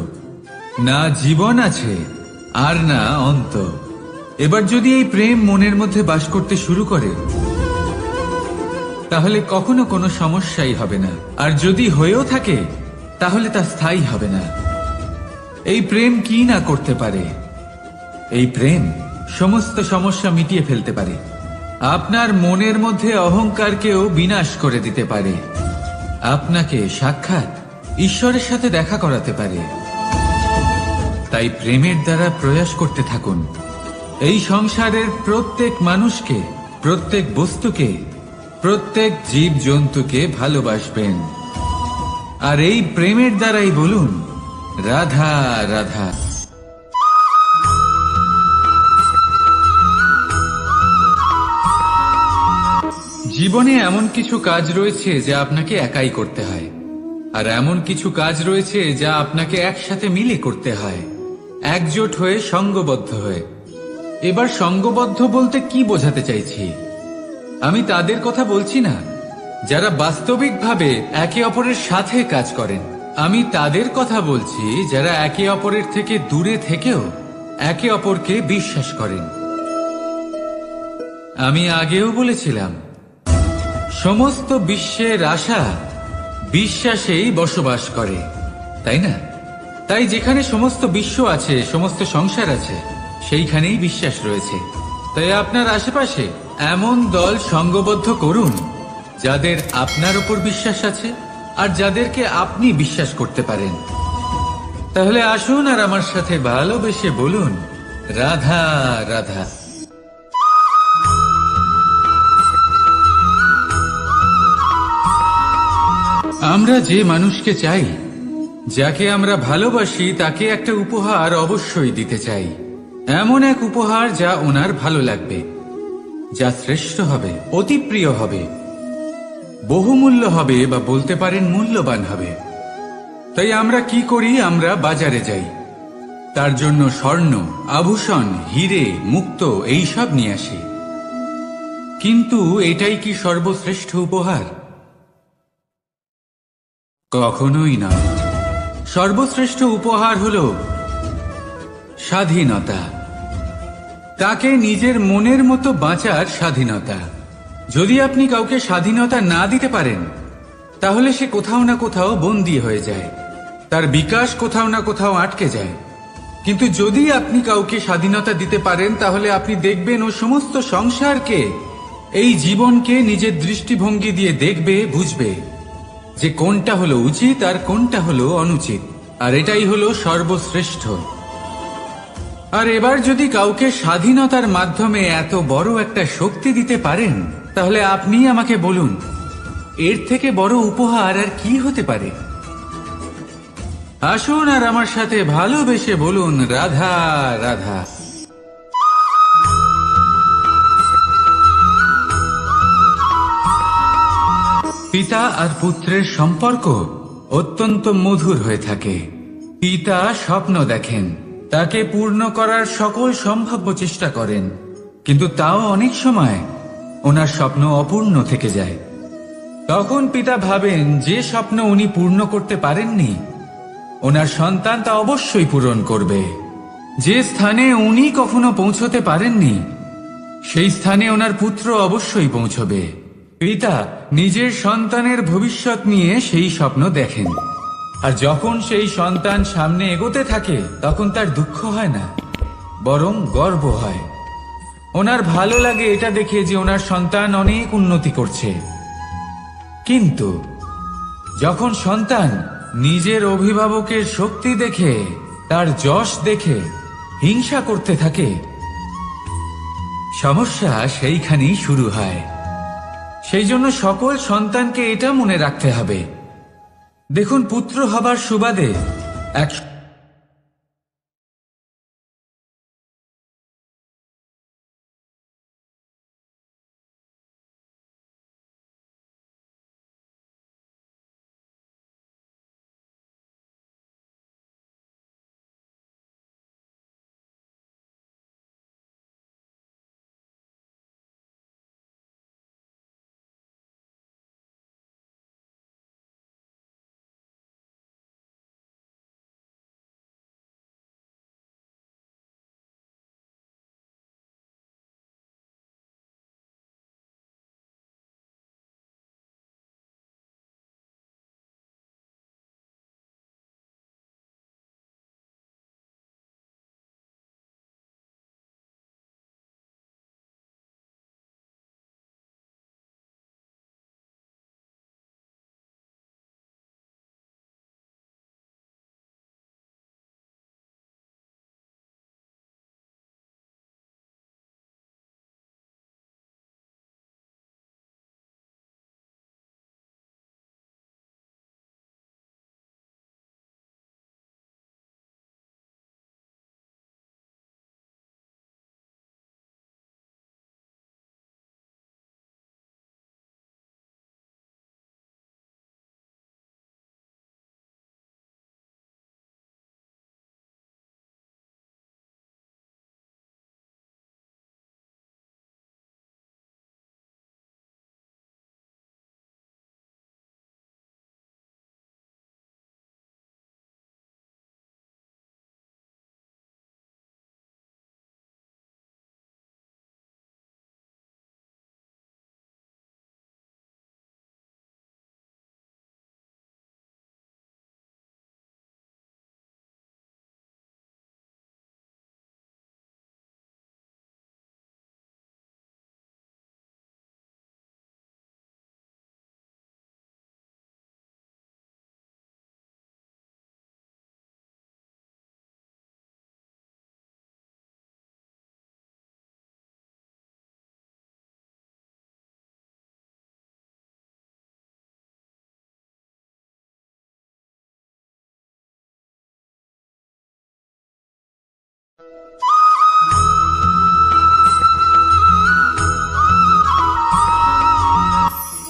না জীবন আছে আর না অন্ত। এবার যদি এই প্রেম মনের মধ্যে বাস করতে শুরু করে, তাহলে কখনো কোনো সমস্যাই হবে না। আর যদি হয়েও থাকে, তাহলে তা স্থায়ী হবে না। এই প্রেম কি না করতে পারে? এই প্রেম সমস্ত সমস্যা মিটিয়ে ফেলতে পারে। আপনার মনের মধ্যে অহংকারকেও বিনাশ করে দিতে পারে। আপনাকে সাক্ষাৎ ঈশ্বরের সাথে দেখা করাতে পারে। তাই প্রেমের দ্বারা প্রয়াস করতে থাকুন। এই সংসারের প্রত্যেক মানুষকে, প্রত্যেক বস্তুকে, প্রত্যেক জীব জন্তুকে ভালোবাসবেন। আর এই প্রেমের দ্বারাই বলুন, রাধা রাধা। জীবনে এমন কিছু কাজ রয়েছে যা আপনাকে একাই করতে হয়, আর এমন কিছু কাজ রয়েছে যা আপনাকে একসাথে মিলে করতে হয়, একজোট হয়ে, সঙ্গবদ্ধ হয়ে। এবার সঙ্গবদ্ধ বলতে কি বোঝাতে চাইছি? আমি তাদের কথা বলছি না যারা বাস্তবিকভাবে একে অপরের সাথে কাজ করেন। আমি তাদের কথা বলছি যারা একে অপরের থেকে দূরে থেকেও একে অপরকে বিশ্বাস করেন। আমি আগেও বলেছিলাম, সমস্ত বিশ্বের আশা বিশ্বাসেই বসবাস করে, তাই না? তাই যেখানে সমস্ত বিশ্ব আছে, সমস্ত সংসার আছে, সেইখানেই বিশ্বাস রয়েছে। তাই আপনার আশেপাশে এমন দল সঙ্গবদ্ধ করুন যাদের আপনার উপর বিশ্বাস আছে আর যাদেরকে আপনি বিশ্বাস করতে পারেন। তাহলে আসুন আর আমার সাথে ভালোবেসে বলুন, রাধা রাধা। আমরা যে মানুষকে চাই, যাকে আমরা ভালোবাসি, তাকে একটা উপহার অবশ্যই দিতে চাই। এমন এক উপহার যা ওনার ভালো লাগবে, যা শ্রেষ্ঠ হবে, অতি প্রিয় হবে, বহুমূল্য হবে, বা বলতে পারেন মূল্যবান হবে। তাই আমরা কি করি? আমরা বাজারে যাই, তার জন্য স্বর্ণ, আভূষণ, হিরে, মুক্ত এইসব নিয়ে আসি। কিন্তু এটাই কি সর্বশ্রেষ্ঠ উপহার? কখনোই না। সর্বশ্রেষ্ঠ উপহার হল স্বাধীনতা। তাকে নিজের মনের মতো বাঁচার স্বাধীনতা। যদি আপনি কাউকে স্বাধীনতা না দিতে পারেন, তাহলে সে কোথাও না কোথাও বন্দী হয়ে যায়, তার বিকাশ কোথাও না কোথাও আটকে যায়। কিন্তু যদি আপনি কাউকে স্বাধীনতা দিতে পারেন, তাহলে আপনি দেখবেন ও সমস্ত সংসারকে, এই জীবনকে নিজের দৃষ্টিভঙ্গি দিয়ে দেখবে, বুঝবে যে কোনটা হলো উচিত আর কোনটা হলো অনুচিত। আর এটাই হলো সর্বশ্রেষ্ঠ। আর এবার যদি কাউকে স্বাধীনতার মাধ্যমে এত বড় একটা শক্তি দিতে পারেন, তাহলে আপনি আমাকে বলুন, এর থেকে বড় উপহার আর কি হতে পারে? আসুন আর আমার সাথে ভালোবেসে বলুন, রাধা রাধা। পিতা আর পুত্রের সম্পর্ক অত্যন্ত মধুর হয়ে থাকে। পিতা স্বপ্ন দেখেন, তাকে পূর্ণ করার সকল সম্ভাব্য চেষ্টা করেন, কিন্তু তাও অনেক সময় ওনার স্বপ্ন অপূর্ণ থেকে যায়। তখন পিতা ভাবেন যে স্বপ্ন উনি পূর্ণ করতে পারেননি, ওনার সন্তান তা অবশ্যই পূরণ করবে। যে স্থানে উনি কখনো পৌঁছতে পারেননি সেই স্থানে ওনার পুত্র অবশ্যই পৌঁছবে। পিতা নিজের সন্তানের ভবিষ্যৎ নিয়ে সেই স্বপ্ন দেখেন, আর যখন সেই সন্তান সামনে এগোতে থাকে তখন তার দুঃখ হয় না, বরং গর্ব হয়। ওনার ভালো লাগে এটা দেখে যে ওনার সন্তান অনেক উন্নতি করছে। কিন্তু যখন সন্তান নিজের অভিভাবকের শক্তি দেখে, তার যশ দেখে হিংসা করতে থাকে, সমস্যা সেইখানেই শুরু হয়। সেই জন্য সকল সন্তানকে এটা মনে রাখতে হবে, দেখুন পুত্র হবার সুবাদে এক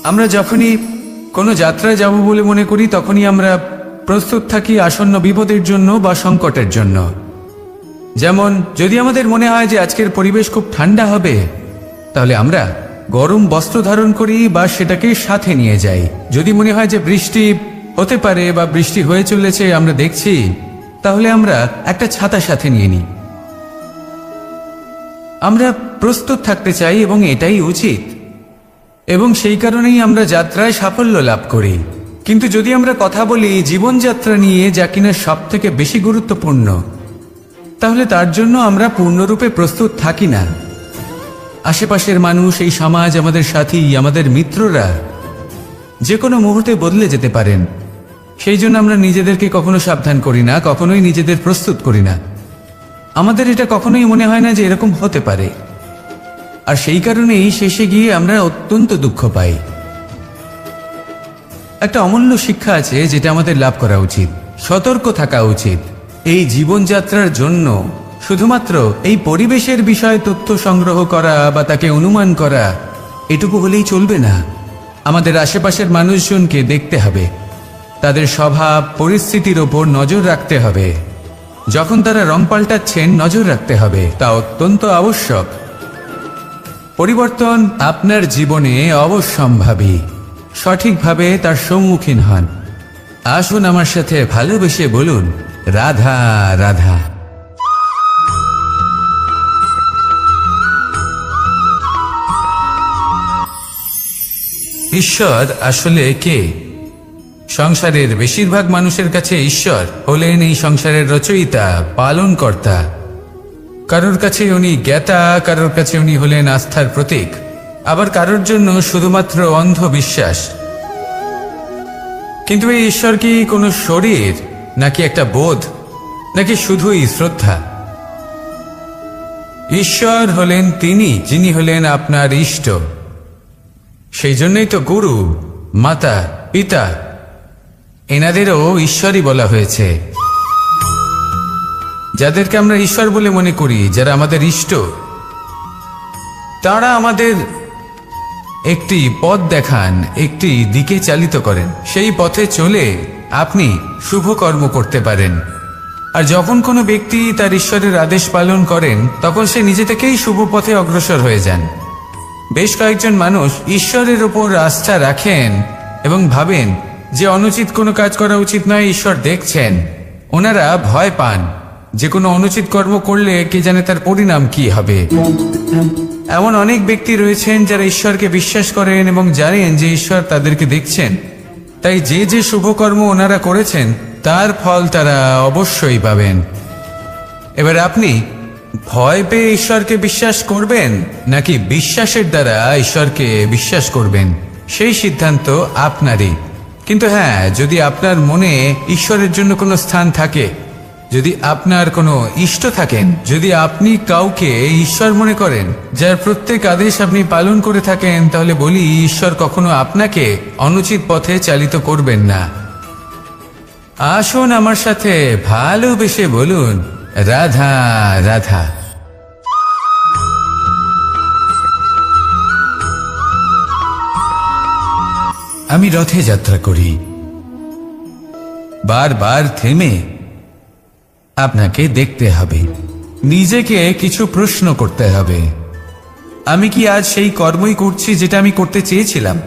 আমরা যখনই কোনো যাত্রায় যাব বলে মনে করি তখনই আমরা প্রস্তুত থাকি আসন্ন বিপদের জন্য বা সংকটের জন্য। যেমন যদি আমাদের মনে হয় যে আজকের পরিবেশ খুব ঠান্ডা হবে, তাহলে আমরা গরম বস্ত্র ধারণ করি বা সেটাকে সাথে নিয়ে যাই। যদি মনে হয় যে বৃষ্টি হতে পারে বা বৃষ্টি হয়ে চলেছে আমরা দেখছি, তাহলে আমরা একটা ছাতা সাথে নিয়ে নিই। আমরা প্রস্তুত থাকতে চাই এবং এটাই উচিত, এবং সেই কারণেই আমরা যাত্রায় সাফল্য লাভ করি। কিন্তু যদি আমরা কথা বলি জীবনযাত্রা নিয়ে, যা কিনা সব থেকে বেশি গুরুত্বপূর্ণ, তাহলে তার জন্য আমরা পূর্ণরূপে প্রস্তুত থাকি না। আশেপাশের মানুষ, এই সমাজ, আমাদের সাথী, আমাদের মিত্ররা যে কোনো মুহূর্তে বদলে যেতে পারেন। সেই জন্য আমরা নিজেদেরকে কখনো সাবধান করি না, কখনোই নিজেদের প্রস্তুত করি না। আমাদের এটা কখনোই মনে হয় না যে এরকম হতে পারে, আর সেই কারণেই শেষে গিয়ে আমরা অত্যন্ত দুঃখ পাই। একটা অমূল্য শিক্ষা আছে যেটা আমাদের লাভ করা উচিত, সতর্ক থাকা উচিত। এই জীবনযাত্রার জন্য শুধুমাত্র এই পরিবেশের বিষয়ে তথ্য সংগ্রহ করা বা তাকে অনুমান করা এটুকু হলেই চলবে না। আমাদের আশেপাশের মানুষজনকে দেখতে হবে, তাদের স্বভাব পরিস্থিতির ওপর নজর রাখতে হবে। যখন তারা রং পাল্টাচ্ছেন নজর রাখতে হবে, তা অত্যন্ত আবশ্যক। পরিবর্তন আপনার জীবনে অবশ্যম্ভাবী, সঠিকভাবে তার সম্মুখীন হন। আসুন আমার সাথে ভালোবেসে বলুন, রাধা রাধা। ঈশ্বর আসলে কে? সংসারের বেশিরভাগ মানুষের কাছে ঈশ্বর হলেন এই সংসারের রচয়িতা, পালনকর্তা। কারোর কাছে উনি জ্ঞাতা, কারোর কাছে উনি হলেন আস্থার প্রতীক, আবার কারোর জন্য শুধুমাত্র অন্ধবিশ্বাস। কিন্তু এই ঈশ্বর কি কোনো শরীর, নাকি একটা বোধ, নাকি শুধুই শ্রদ্ধা? ঈশ্বর হলেন তিনি যিনি হলেন আপনার ইষ্ট। সেই জন্যই তো গুরু, মাতা, পিতা এনাদেরও ঈশ্বরই বলা হয়েছে। যাদেরকে আমরা ঈশ্বর বলে মনে করি, যারা আমাদের ইষ্ট, তারা আমাদের একটি পথ দেখান, একটি দিকে চালিত করেন। সেই পথে চলে আপনি শুভ কর্ম করতে পারেন। আর যখন কোনো ব্যক্তি তার ঈশ্বরের আদেশ পালন করেন, তখন সে নিজে থেকেই শুভ পথে অগ্রসর হয়ে যান। বেশ কয়েকজন মানুষ ঈশ্বরের ওপর আস্থা রাখেন এবং ভাবেন যে অনুচিত কোনো কাজ করা উচিত নয়, ঈশ্বর দেখছেন। ওনারা ভয় পান যে কোনো অনুচিত কর্ম করলে কে জানে তার পরিণাম কি হবে। এমন অনেক ব্যক্তি রয়েছেন যারা ঈশ্বরকে বিশ্বাস করেন এবং জানেন যে ঈশ্বর তাদেরকে দেখছেন, তাই যে যে শুভ কর্ম ওনারা করেছেন তার ফল তারা অবশ্যই পাবেন। এবার আপনি ভয় পেয়ে ঈশ্বরকে বিশ্বাস করবেন, নাকি বিশ্বাসের দ্বারা ঈশ্বরকে বিশ্বাস করবেন, সেই সিদ্ধান্ত আপনারই। কিন্তু হ্যাঁ, যদি আপনার মনে ঈশ্বরের জন্য কোনো স্থান থাকে, যদি আপনার কোনো ইষ্ট থাকেন, যদি আপনি কাউকে ঈশ্বর মনে করেন, যার প্রত্যেক আদেশ আপনি পালন করে থাকেন, তাহলে বলি ঈশ্বর কখনো আপনাকে অনুচিত পথে চালিত করবেন না। আসুন আমার সাথে ভালোবেসে বলুন, রাধা রাধা। আমি রথে যাত্রা করি। বারবার থেমে আপনাকে দেখতে হবে, নিজেকে কিছু প্রশ্ন করতে হবে। আমি কি আজ সেই কর্মই করছি যেটা আমি করতে চেয়েছিলাম?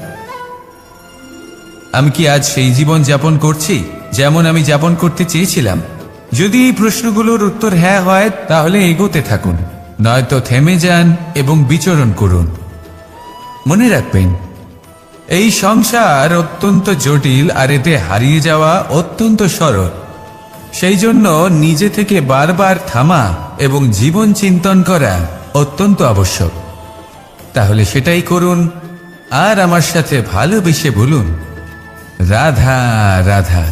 আমি কি আজ সেই জীবন যাপন করছি যেমন আমি যাপন করতে চেয়েছিলাম? যদি এই প্রশ্নগুলোর উত্তর হ্যাঁ হয়, তাহলে এগোতে থাকুন, নয়তো থেমে যান এবং বিচরণ করুন। মনে রাখবেন, এই সংসার অত্যন্ত জটিল, আর এতে হারিয়ে যাওয়া অত্যন্ত সরল। সেই জন্য নিজে থেকে বারবার থামা এবং জীবন চিন্তন করা অত্যন্ত আবশ্যক। তাহলে সেটাই করুন, আর আমার সাথে ভালোবেসে বলুন, রাধা রাধা।